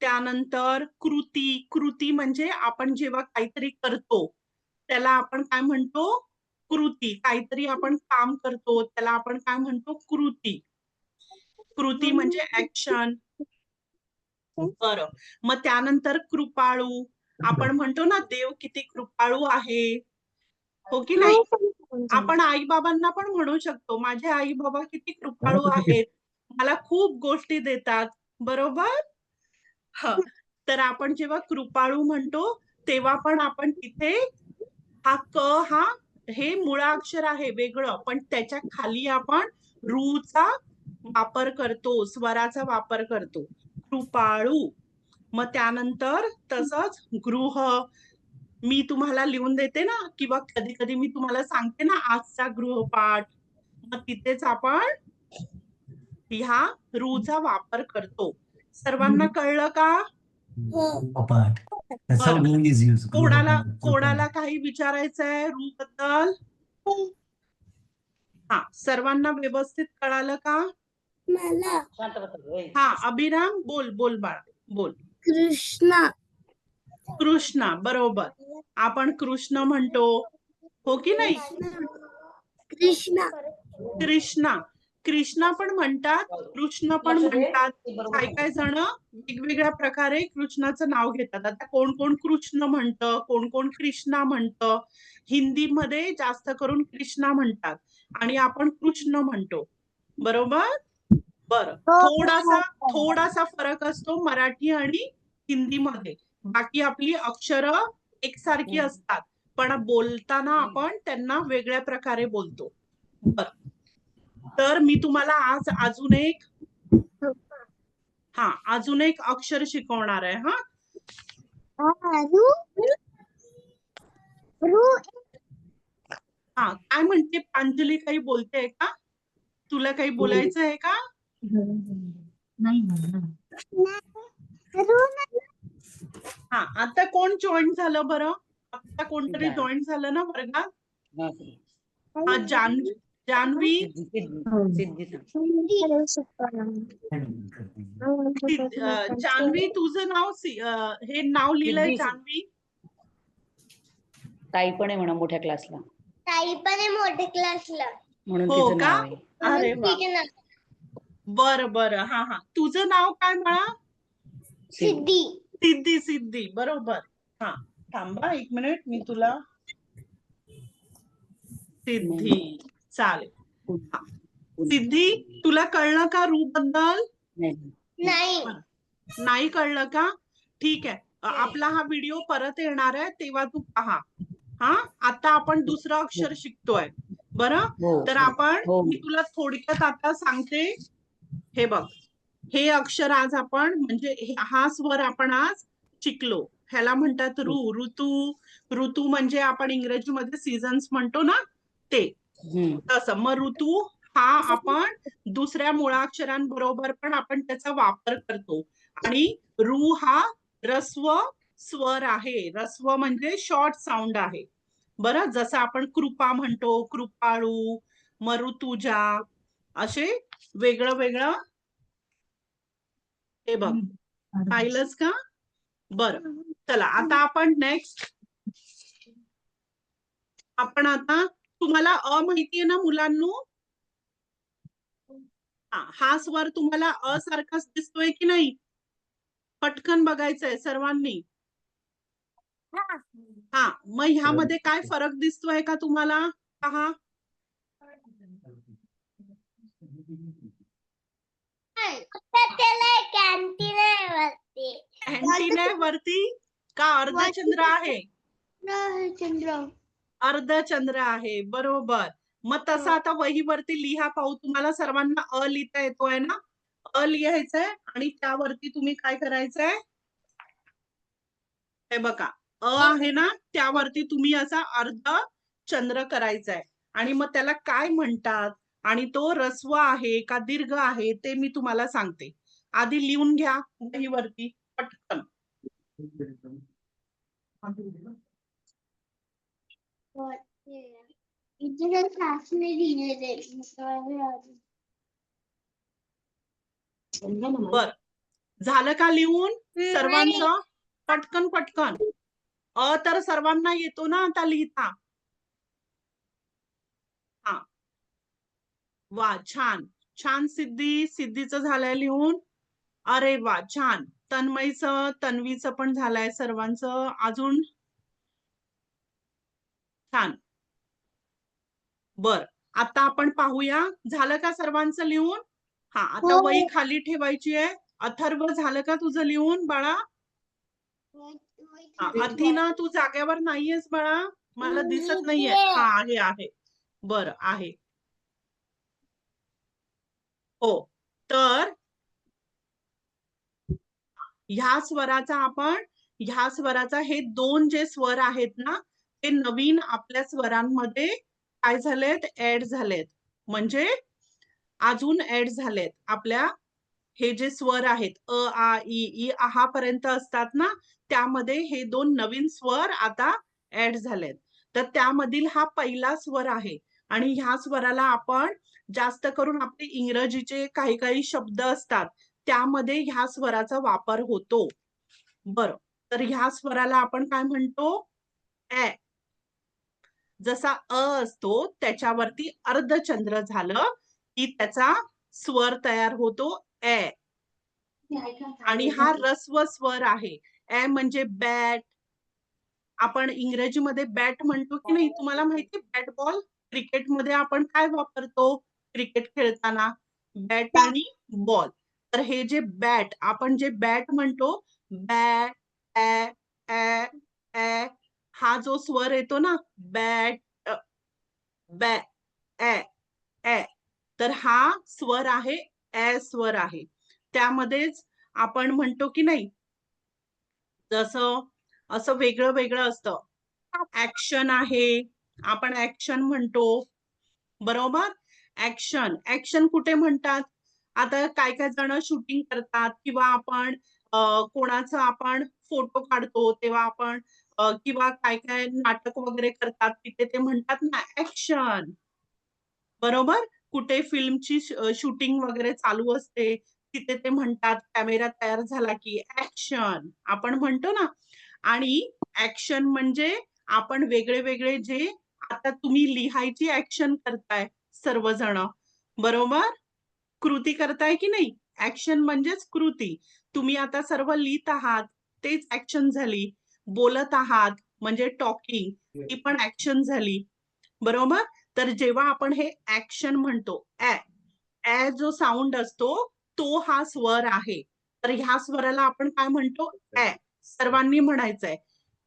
त्यानंतर कृती म्हणजे आपण जेव्हा काहीतरी करतो त्याला आपण काय म्हणतो? कृती. काहीतरी आपण काम करतो त्याला आपण काय म्हणतो? कृती. कृती म्हणजे ऍक्शन. बरं, मग त्यानंतर कृपाळू. आपण म्हणतो ना देव किती कृपाळू आहे, हो की नाही? आपण आई बाबांना पण म्हणू शकतो माझे आई बाबा किती कृपाळू आहेत, मला खूप गोष्टी देतात, बरोबर? ह तर आपण जेव्हा कृपाळू म्हणतो तेव्हा पण आपण तिथे हा क हा हे मूळाक्षर आहे वेगळं, पण त्याच्या खाली आपण रूचा वापर करतो, स्वराचा वापर करतो. कृपाळू. मग त्यानंतर तसंच गृह. मी तुम्हाला लिहून देते ना, किंवा कधी कधी मी तुम्हाला सांगते ना आजचा गृहपाठ, मग तिथेच आपण ह्या रूचा वापर करतो. सर्वांना कळलं का? अपार्ट. That's how बरं. ru is used. कोणाला काही विचारायचंय रू बद्दल? हा, सर्वांना व्यवस्थित कळालं का? मला शांत बसा. होय. हा, अभिराम बोल बोल बाळ बोल. कृष्णा कृष्णा, बरोबर. आपण कृष्ण म्हणतो, हो की नाही? कृष्णा कृष्णा. कृष्णा पण म्हणतात, कृष्ण पण लक्ष दे. म्हणतात. ते बरोबर काही काही जण वेगवेगळ्या प्रकारे कृष्णाचं नाव घेतात. आता कोण कोण कृष्ण म्हणतं, कोण कोण कृष्णा म्हणतं. हिंदीमध्ये जास्त करून कृष्णा म्हणतात आणि आपण कृष्ण म्हणतो, बरोबर? बरं, थोडासा फरक असतो मराठी आणि हिंदीमध्ये. बाकी आपली अक्षरं एकसारखी असतात, पण बोलताना आपण त्यांना वेगळ्या प्रकारे बोलतो. बर, तर मी तुम्हाला आज अजून एक अक्षर शिकवणार आहे. काय म्हणते प्रांजली, काही बोलते का? तुला काही बोलायचं आहे का? आता कोण जॉईन झालं बरं? आता कोणतरी जॉईन झालं ना वर्गात? जान्हवी. जान्हवी, तुझं नाव हे नाव लिहिलंय जान्हवी. ताई पण आहे म्हणा मोठ्या क्लासला, ताई पण आहे मोठ्या क्लासला, म्हणून हो तिचं का? नाव आहे. अरे वा, बरं. हा, तुझं नाव काय म्हणा? सिद्धी. सिद्धी, बरोबर. हा, थांबा एक मिनिट, मी तुला सिद्धी, चालेल. सिद्धी, तुला कळलं का रू बद्दल? नाही कळलं का? ठीक आहे, आपला हा व्हिडिओ परत येणार आहे तेव्हा तू पहा. आता आपण दुसरं अक्षर शिकतोय, बरं? तर मी तुला थोडक्यात आता सांगते. हे बघ, हे अक्षर आज आपण म्हणजे हा स्वर आपण आज शिकलो. ह्याला म्हणतात ऋतू म्हणजे आपण इंग्रजीमध्ये सीझन्स म्हणतो ना, ते तसं. मग ऋतू हा आपण दुसऱ्या मुळाक्षरांबरोबर पण आपण त्याचा वापर करतो. आणि रू हा रस्व स्वर आहे. रस्व म्हणजे शॉर्ट साऊंड आहे, बरं? जसं आपण कृपा म्हणतो, कृपाळू, मरुतुजा, असे वेगळं. हे बघ, पाहिलंस का? बरं, चला आता आपण नेक्स्ट. आपण आता, तुम्हाला अ माहितीये ना मुलांनो? हा स्वर तुम्हाला अ सारखाच दिसतोय की नाही? पटकन बघायचंय सर्वांनी. मग ह्यामध्ये काय फरक दिसतोय का तुम्हाला? पहा. कॅन्टीन आहे वरती का अर्धचंद्र आहे? अर्धचंद्र आहे, बरोबर. मग तसं आता वहीवरती लिहा, पाहू. तुम्हाला सर्वांना अ लिहिता येतोय ना? अ लिहायचंय आणि त्यावरती तुम्ही काय करायचंय? हे बघा, अ आहे ना, त्यावरती तुम्ही असा अर्ध चंद्र करायचाय. आणि मग त्याला काय म्हणतात आणि तो रस्व आहे का दीर्घ आहे ते मी तुम्हाला सांगते. आधी लिहून घ्या वहीवरती पटकन. बर, झालं का लिहून सर्वांचं? पटकन. तर सर्वांना येतो ना आता लिहिता? हा, वा, छान छान. सिद्धीचं झालंय लिहून. अरे वा, छान. तन्मयचं, तन्वीचं पण झालंय सर्वांचं. अजून? छान. बर, आता आपण पाहूया, झालं का सर्वांचं लिहून? हा, आता वही खाली ठेवायची आहे. अथर्व, झालं का तुझं लिहून बाळा? हा, अथिना, तू जागेवर नाहीयेस बाळा, मला दिसत नाहीये. हा, आहे. बर, आहे. हो, तर ह्या स्वराचा हे दोन जे स्वर आहेत ना, ते नवीन आपल्या स्वरांमध्ये काय झालेत? ऍड झालेत. म्हणजे अजून ऍड झालेत आपल्या. हे जे स्वर आहेत अ, आ, ई, आहा पर्यंत असतात ना, त्यामध्ये हे दोन नवीन स्वर आता ऍड झालेत. तर त्यामधील हा पहिला स्वर आहे. आणि ह्या स्वराला आपण जास्त करून आपले इंग्रजीचे काही काही शब्द असतात त्यामध्ये ह्या स्वराचा वापर होतो. बरं, तर ह्या स्वराला आपण काय म्हणतो? ऍ. जसा अ असतो त्याच्यावरती अर्धचंद्र झालं की त्याचा स्वर तयार होतो ऍ. आणि हा ऱ्हस्व स्वर आहे. ऍ म्हणजे बॅट. आपण इंग्रजीमध्ये बॅट म्हणतो की नाही? तुम्हाला माहिती बॅट बॉल? क्रिकेटमध्ये आपण काय वापरतो क्रिकेट खेळताना? बॅट आणि बॉल. तर हे जे बॅट, आपण जे बॅट म्हणतो, बॅट, ऍ, ऍ, ऍ, हा जो स्वर येतो ना, बॅट, बॅ, ऍ, ऍ, तर हा स्वर आहे ऍ स्वर आहे. त्यामध्येच आपण म्हणतो की नाही, जसं असं वेगळं वेगळं असतं. ऍक्शन आहे, आपण ऍक्शन म्हणतो, बरोबर? ऍक्शन कुठे म्हणतात? आता काय काय जण शूटिंग करतात किंवा आपण कोणाचं आपण फोटो काढतो तेव्हा आपण किंवा काय काय नाटक वगैरे करतात तिथे ते म्हणतात ना ऍक्शन, बरोबर? कुठे फिल्मची शूटिंग वगैरे चालू असते तिथे ते म्हणतात, कॅमेरा तयार झाला की ऍक्शन आपण म्हणतो ना. आणि ऍक्शन म्हणजे आपण वेगळे वेगळे जे, आता तुम्ही लिहायची ऍक्शन करताय सर्वजण, बरोबर? कृती करताय की नाही? ऍक्शन म्हणजेच कृती. तुम्ही आता सर्व लिहित आहात, तेच ऍक्शन झाली. बोलत आहात म्हणजे टॉकिंग, ती पण ऍक्शन झाली, बरोबर? तर जेव्हा आपण हे ऍक्शन म्हणतो, ऍ, ऍ जो साऊंड असतो तो हा स्वर आहे. तर ह्या स्वराला आपण काय म्हणतो? ऍ. सर्वांनी म्हणायचंय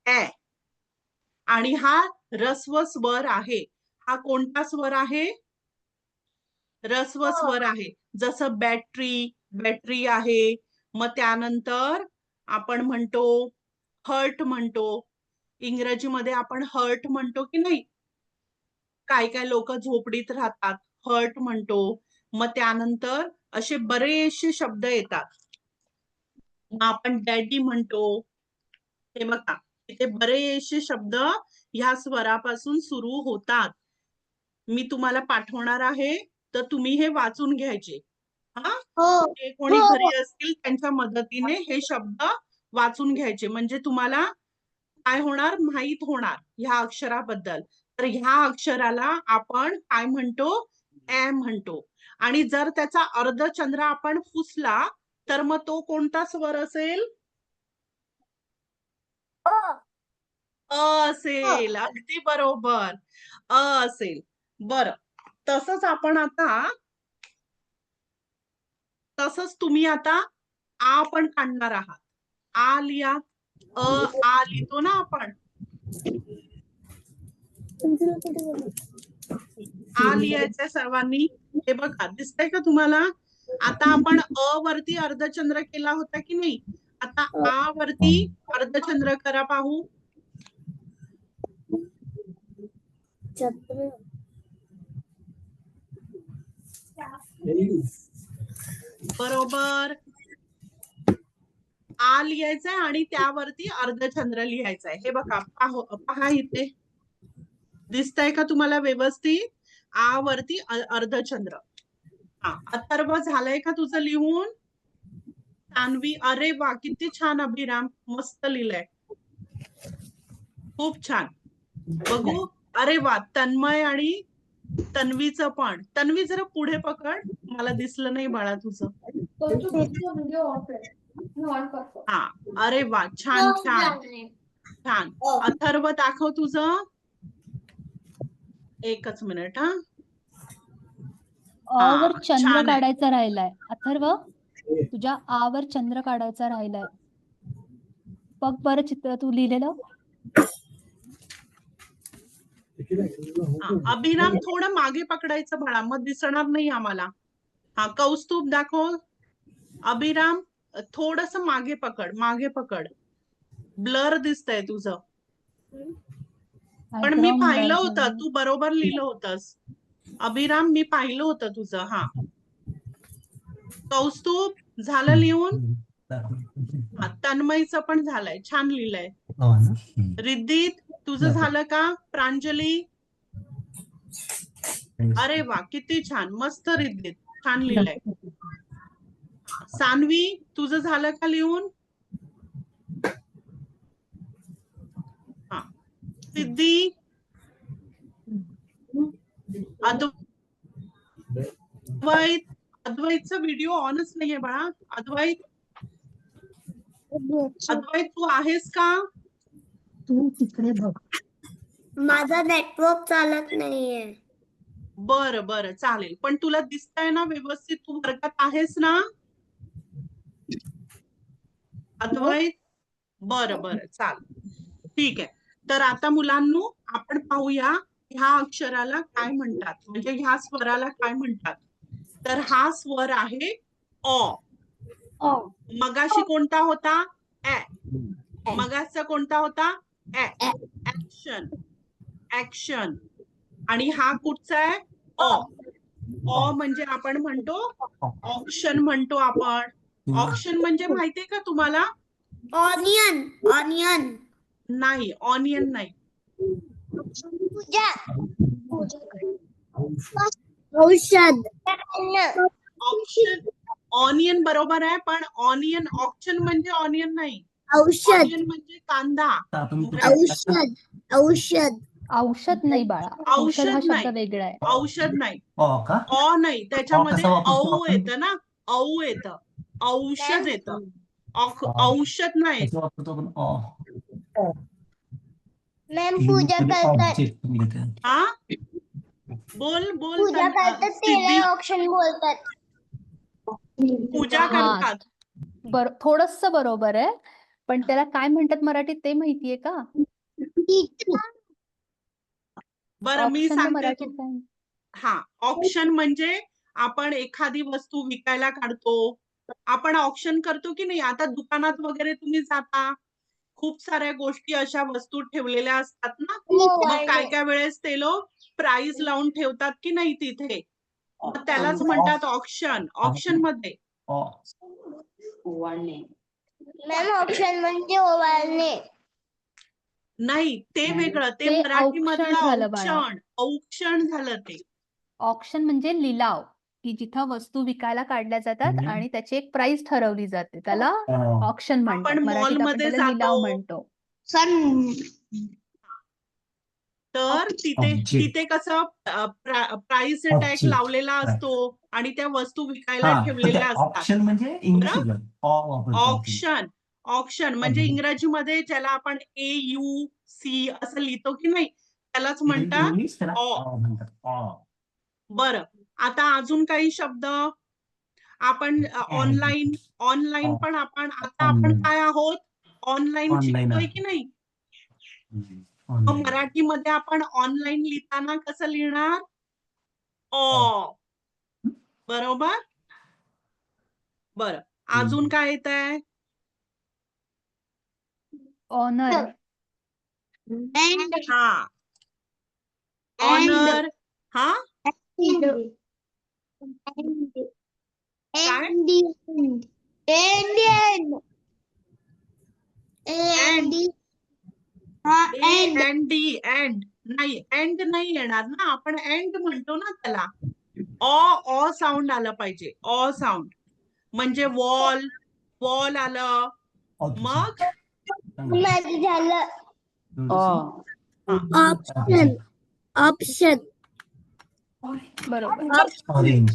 ऍ. आणि हा ऱ्हस्व स्वर आहे. हा कोणता स्वर आहे? ऱ्हस्व स्वर आहे. जसं बॅटरी आहे. मग त्यानंतर आपण म्हणतो हर्ट म्हणतो. इंग्रजीमध्ये आपण हर्ट म्हणतो की नाही? काय काय लोक झोपडीत राहतात, हर्ट म्हणतो. मग त्यानंतर असे बरेचसे शब्द येतात. मग आपण डॅडी म्हणतो. हे बघा, इथे बरेचसे शब्द ह्या स्वरापासून सुरू होतात. मी तुम्हाला पाठवणार आहे, तर तुम्ही हे वाचून घ्यायचे. हा, जे कोणी घरी असतील त्यांच्या मदतीने हे शब्द वाचून घ्यायचे, म्हणजे तुम्हाला काय होणार, माहित होणार ह्या अक्षराबद्दल. तर ह्या अक्षराला आपण काय म्हणतो? ऍ म्हणतो. आणि जर त्याचा अर्धचंद्र आपण पुसला तर मग तो कोणता स्वर असेल? अ असेल. अगदी बरोबर, अ असेल. बर, तसंच आपण आता, तसंच तुम्ही आता आ पण काढणार आहात. आ लिहा. आ लिहितो ना आपण. आ लिहायचंय सर्वांनी. हे बघा, दिसतंय का तुम्हाला? आता आपण अ वरती अर्धचंद्र केला होता की नाही? आता आ वरती अर्धचंद्र करा पाहू. बरोबर. आ लिहायचंय आणि त्यावरती अर्धचंद्र लिहायचंय. हे बघा, पहा इथे दिसतंय का तुम्हाला व्यवस्थित? आ वरती अर्धचंद्र. हा, अथर्व, झालंय का तुझं लिहून? सान्वी, अरे वा, किती छान अभिराम, मस्त लिहिलंय. खूप छान. बघू. अरे वा, तन्मय आणि तन्वीचं पण. तन्वी जरा पुढे पकड, मला दिसलं नाही बाळा तुझं. हा, अरे वा, छान छान छान. अथर्व दाखव तुझं. एकच मिनिट हा. अ वर हा, चंद्र छान आहे. काढायचा राहिलाय. अथर्व, तुझ्या आ वर चंद्र काढायचा राहिलाय. बघ बरं चित्र तू लिहिलेलं. हा, अभिराम थोडं मागे पकडायचं बाळा, मग दिसणार नाही आम्हाला. हा, कौस्तुभ दाखव. अभिराम थोडस मागे पकड, मागे पकड. ब्लर दिसतंय तुझं. पण मी Background पाहिलं blur होतं, झालंय. तू बरोबर लिहिलं होतंस. अभिराम, मी पाहिलं होतं तुझं. हा, कौस्तुभ झालं लिहून. हा, तन्मयचं पण झालंय, छान लिहिलंय. रिद्धित तुझं झालं का? प्रांजली, अरे वा, किती छान, मस्त रिद्धित, छान लिहिलंय. सान्वी, तुझं झालं का लिहून? हा, सिद्धी, अद्वैत, अद्वैतचा व्हिडिओ ऑनच नाहीये बाळा. अद्वैत, अद्वैत तू आहेस का? तू तिकडे बघ. माझा नेटवर्क चालत नाहीये. बरं बरं, चालेल. पण तुला दिसतंय ना व्यवस्थित? तू वर्गात आहेस ना अद्वैत? बरं बरं, चालेल, ठीक आहे. तर आता मुलांनो, आपण पाहूया ह्या अक्षराला काय म्हणतात, म्हणजे ह्या स्वराला काय म्हणतात. तर हा स्वर आहे अ. मगाशी कोणता होता? ऍ. मगाचा कोणता होता? ऍ. Action, action. आणि हा कुठचा आहे? अ. अ म्हणजे आपण म्हणतो ऑक्शन म्हणतो आपण. ऑक्शन म्हणजे माहितीये का तुम्हाला? Onion, onion. नाही, ऑनियन नाही. पूजा, औषध. ऑप्शन, ऑनियन बरोबर आहे, पण ऑनियन, ऑप्शन म्हणजे ऑनियन नाही. औषध, ऑनियन म्हणजे कांदा. औषध, औषध. औषध नाही बाळा. औषध हा औषध शब्द नाही, वेगळा आहे. औषध नाही. का? अ नाही, त्याच्यामध्ये कसा वापरतो औ आपण? येतं ना, औ येतं, औषध येतं. औषध नाही. कसा वापरतो आपण? मॅम पूजा करतात. ऑब्जेक्ट मिळते. हा, बोल बोल. पूजा करतात सिद्धी, त्याला ऑप्शन बोलतात. पूजा हा, करतात. थोडस बरोबर आहे, पण त्याला काय म्हणतात मराठीत ते माहितीये का? बरं, मी ऑप्शनला सांगते मराठीत काय? हा, ऑक्शन म्हणजे आपण एखादी वस्तू विकायला काढतो. आपण ऑक्शन करतो की नाही? आता दुकानात वगैरे तुम्ही जाता, खूप साऱ्या गोष्टी अशा वस्तू ठेवलेल्या असतात ना, मग काय काय वेळेस ते लोक प्राइस लावून ठेवतात की नाही तिथे, मग त्यालाच म्हणतात ऑक्शन. ऑक्शन मध्ये ओवाळणे. मॅम ऑप्शन म्हणजे ओवाळणे. नाही, ते वेगळं, ते ते मराठी मधलं औक्षण झालं बाळा. औक्षण, औक्षण झालं ते. ऑक्शन म्हणजे लिलाव, की जिथं वस्तू विकायला काढल्या जातात आणि त्याची एक प्राइस ठरवली जाते, त्याला ऑक्शन म्हणतात. आपण मराठीत आपण मॉलमध्ये त्याला लिलाव जातो, म्हणतो. तर तिथे कसं प्राइस टॅग लावलेला असतो आणि त्या वस्तू विकायला ठेवलेल्या असतात. ऑप्शन म्हणजे इंग्लिश ऑक्शन, ऑक्शन म्हणजे इंग्रजीमध्ये ज्याला आपण AUC असं लिहितो की नाही, त्यालाच म्हणतात ऑ. बरं, आता अजून काही शब्द आपण ऑनलाईन, ऑनलाईन पण आपण आता आपण काय आहोत? ऑनलाईन शिकतोय की नाही? मग मराठीमध्ये आपण ऑनलाईन लिहिताना कसं लिहिणार? ऑ. बरोबर. बरं, अजून काय येत आहे? ऑनर, हा, ऑनर. हा, काय? एंड, एंड नाही, एंड नाही येणार ना, आपण एंड म्हणतो ना त्याला. ऑ साऊंड आलं पाहिजे, ऑ साऊंड. म्हणजे वॉल, वॉल आलं. मग माझं झालं. Option. Option. बरोबर. Orange.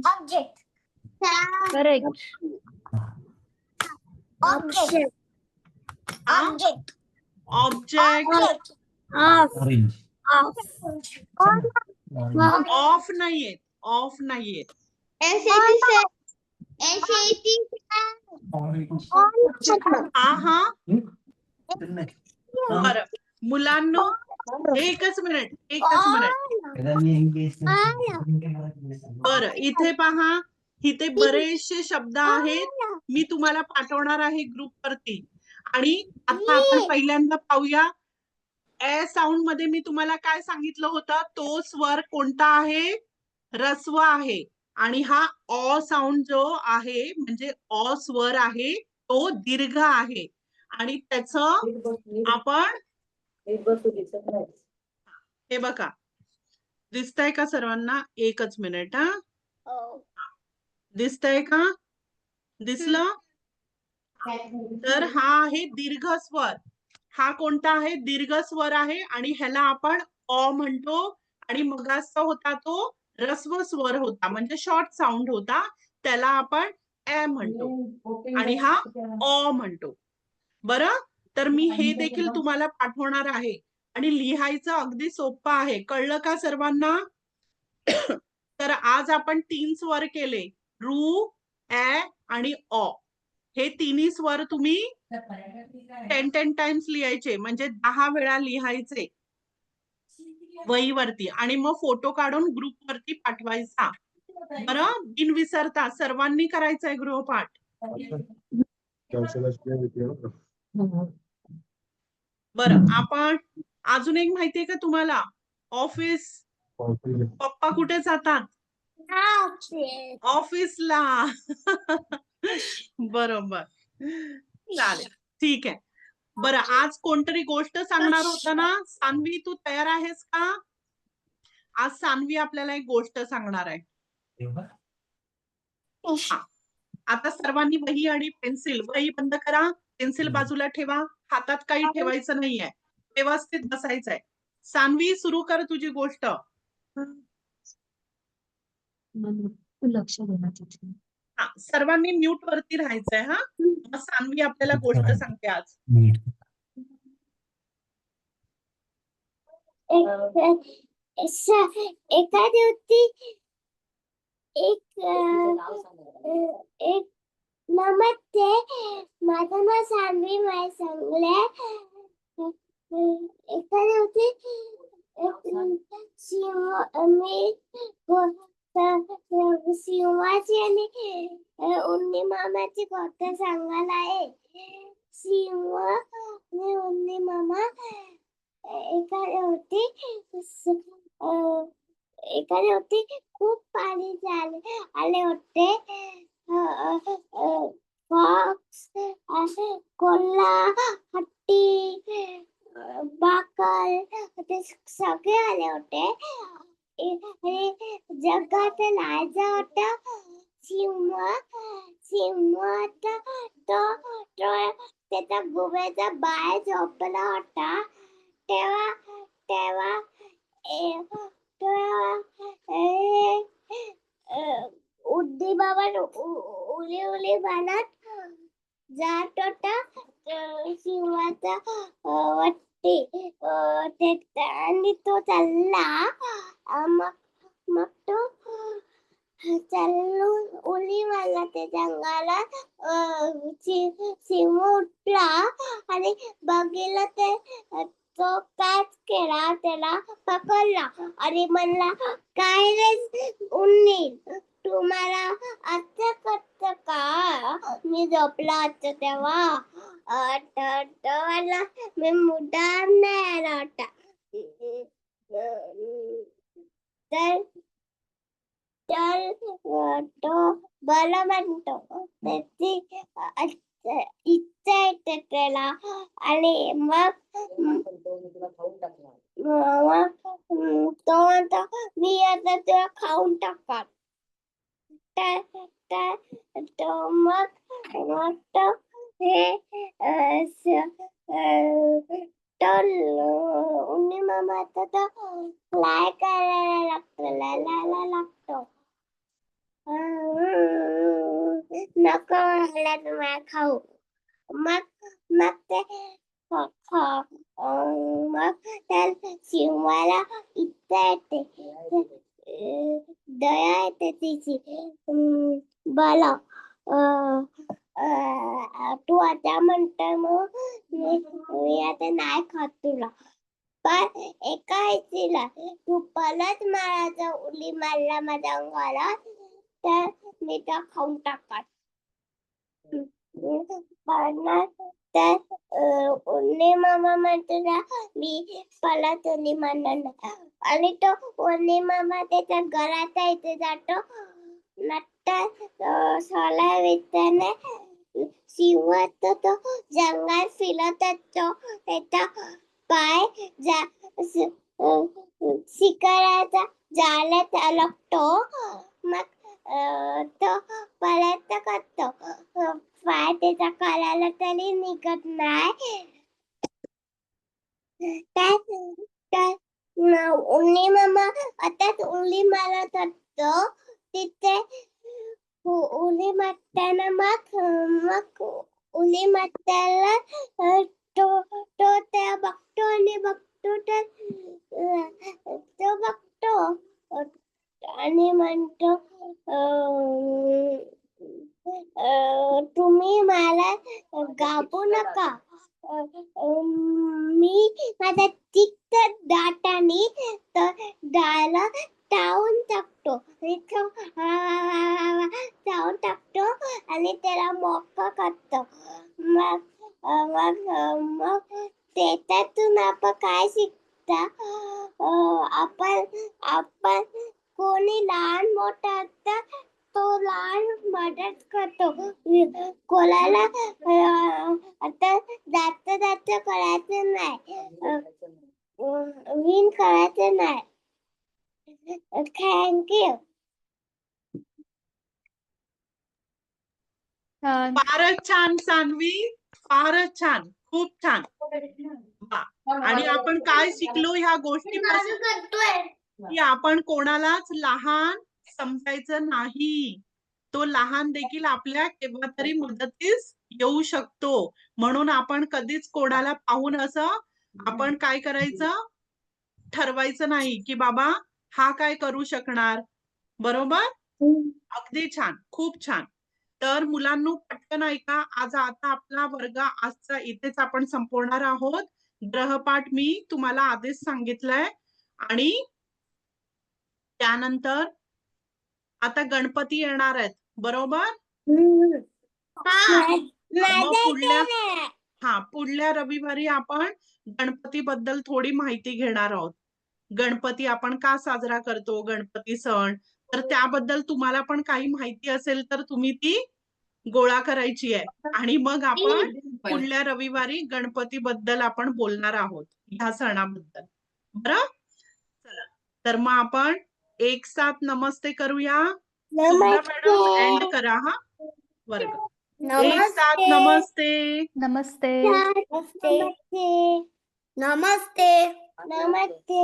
Object. Correct. Option. Object. Object Off. Orange. Off. Orange. Of नाहीयेत, ऑफ नाहीयेत. Orange. हा हा नाही. बरं मुलांनो एकच मिनिट. बरं इथे पहा, इथे बरेचसे शब्द आहेत, मी तुम्हाला पाठवणार आहे ग्रुप वरती. आणि आता आपण पहिल्यांदा पाहूया. ए साऊंड मध्ये मी तुम्हाला काय सांगितलं होतं, तो स्वर कोणता आहे, ऱ्हस्व आहे. आणि हा अ साऊंड जो आहे म्हणजे अ स्वर आहे तो दीर्घ आहे. आणि त्याचं आपण हे बघा, दिसतंय का सर्वांना? एकच मिनिट हा. दिसतंय का? दिसलं? तर हा आहे दीर्घ स्वर. हा कोणता आहे? दीर्घ स्वर आहे आणि ह्याला आपण अ म्हणतो. आणि मगाचा होता तो ऱ्हस्व स्वर होता म्हणजे शॉर्ट साऊंड होता, त्याला आपण ए म्हणतो. आणि हा अ म्हणतो. बरं, तर मी हे देखील तुम्हाला पाठवणार आहे. आणि लिहायचं अगदी सोपं आहे. कळलं का सर्वांना? तर आज आपण 3 स्वर केले, रू, ए आणि अ. हे तिन्ही स्वर तुम्ही 10 टाइम्स लिहायचे, म्हणजे 10 वेळा लिहायचे वहीवरती. आणि मग फोटो काढून ग्रुप वरती पाठवायचा. बरं, बिन विसरता सर्वांनी करायचंय गृहपाठ. बरं, आपण अजून एक माहितीये का तुम्हाला? ऑफिस. पप्पा कुठे जातात? ऑफिसला. बरोबर, चालेल, ठीक आहे. बरं, आज कोणतरी गोष्ट सांगणार होता ना? सान्वी, तू तयार आहेस का? आज सान्वी आपल्याला एक गोष्ट सांगणार आहे. हा. आता सर्वांनी वही आणि पेन्सिल, वही बंद करा, पेन्सिल बाजूला ठेवा, हातात काही ठेवायचं नाहीये, व्यवस्थित बसायचंय. सान्वी, सुरू कर तुझी गोष्ट. तू लक्ष देणार तिथे. हा, सर्वांनी म्यूट वरती राहायचंय. हा, मग सान्वी आपल्याला गोष्ट सांगते आज. एखादी होती एक नमस्ते, माझं नाव सान्वी माय सांगले. एखादी होती शिवाची आणि उन्नी मामाची गोष्ट सांगायला आहे. शिव आणि उन्नी मामा एखादी होती खूप पाणी आले होते. फॉक्स, कोल्हा, हत्ती, बाकल ते सगळे आले होते. जगात राहायचं होतं सिंहाचा तो त्याचा गुबेचा बाय झोपला होता. तेव्हा उड्डी बाबा उली बनत जात होता शिवाचा वाटते आणि तो चालला. मग तो चालून उली मारला ते जंगलात. सिंह उठला आणि बघितलं ते तो काच केला, त्याला पकडला आणि म्हणला, काय रे उन्नी, तुम्हाला असं करत का? मी झोपला होतो तेव्हा. मी मुद्दाम नाही आला होता. तर तो मला म्हणतो त्याची इच्छा येते त्याला. आणि मग तो म्हणतो, मी आता तुला खाऊन टाकणार. तो मग हे तर उन्नी मामाचा तर फ्लाय करायला लागतो लाला लागतो नको मला तुम्हाला खाऊ मग ते मग त्या शिवाला इच्छा येते दया येते तिची बोला तू आता म्हणतोय मग मी आता नाही खात तुला पण एका ह्याचीला तू परत मारायचा उली मारला माझ्या अंगाला तर मी तर खाऊन टाकत तर उन्नी मामा म्हणतो ना मी परत उली मारणार नाही आणि तो उन्नी मामा त्याच्या घरात इथे जातो नंतर सोला विचारणे शिवाचा तो जंगलात फिरत असतो त्याचा पाय शिकाराचा जाळ्यात अडकतो मग तो प्रयत्न करतो पाय त्याच्या कालाला तरी निघत नाही उन्नी मामा आताच उली मारत असतो तिथे उली मारताना मग उली मारताना तो त्या बघतो आणि बघतो तर तो बघतो आणि म्हणतो तुम्ही मला गाबू नका मी माझ्या तिखट दाताने डाळला टाळून टाकतो टाळून टाकतो आणि त्याला मोकळं करतो मग त्याच्यातून आपण काय शिकता आपण कोणी लहान मोठा असता तो लहान मदत करतो कोणाला आता जास्त करायचं नाही विन करायचं नाही थँक्यू छान. फारच छान सान्वी, फारच छान, खूप छान. वा. आणि आपण काय शिकलो ह्या गोष्टीपासून करतोय की आपण कोणालाच लहान समजायचं नाही. तो लहान देखील आपल्या केव्हा तरी मदतीस येऊ शकतो. म्हणून आपण कधीच कोणाला पाहून असं आपण काय करायचं ठरवायचं नाही की बाबा हा काय करू शकणार. बरोबर? अगदी छान, खूप छान. तर मुलांनो पटकन ऐका, आज आता आपला वर्ग आजचा इथेच आपण संपवणार आहोत. ग्रहपाठ मी तुम्हाला आधीच सांगितलंय आणि त्यानंतर आता गणपती येणार आहेत बरोबर. मग पुढल्या रविवारी आपण गणपती बद्दल थोडी माहिती घेणार आहोत. गणपती आपण का साजरा करतो गणपती सण, तर त्याबद्दल तुम्हाला पण काही माहिती असेल तर तुम्ही ती गोळा करायची आहे आणि मग आपण पुढल्या रविवारी गणपती बद्दल आपण बोलणार आहोत ह्या सणाबद्दल. बरं चला तर मग आपण एक साथ नमस्ते करूया. सुधा मॅडम एंड करा हा वर्ग. एक साथ नमस्ते. नमस्ते. नमस्ते नमस्ते नमस्ते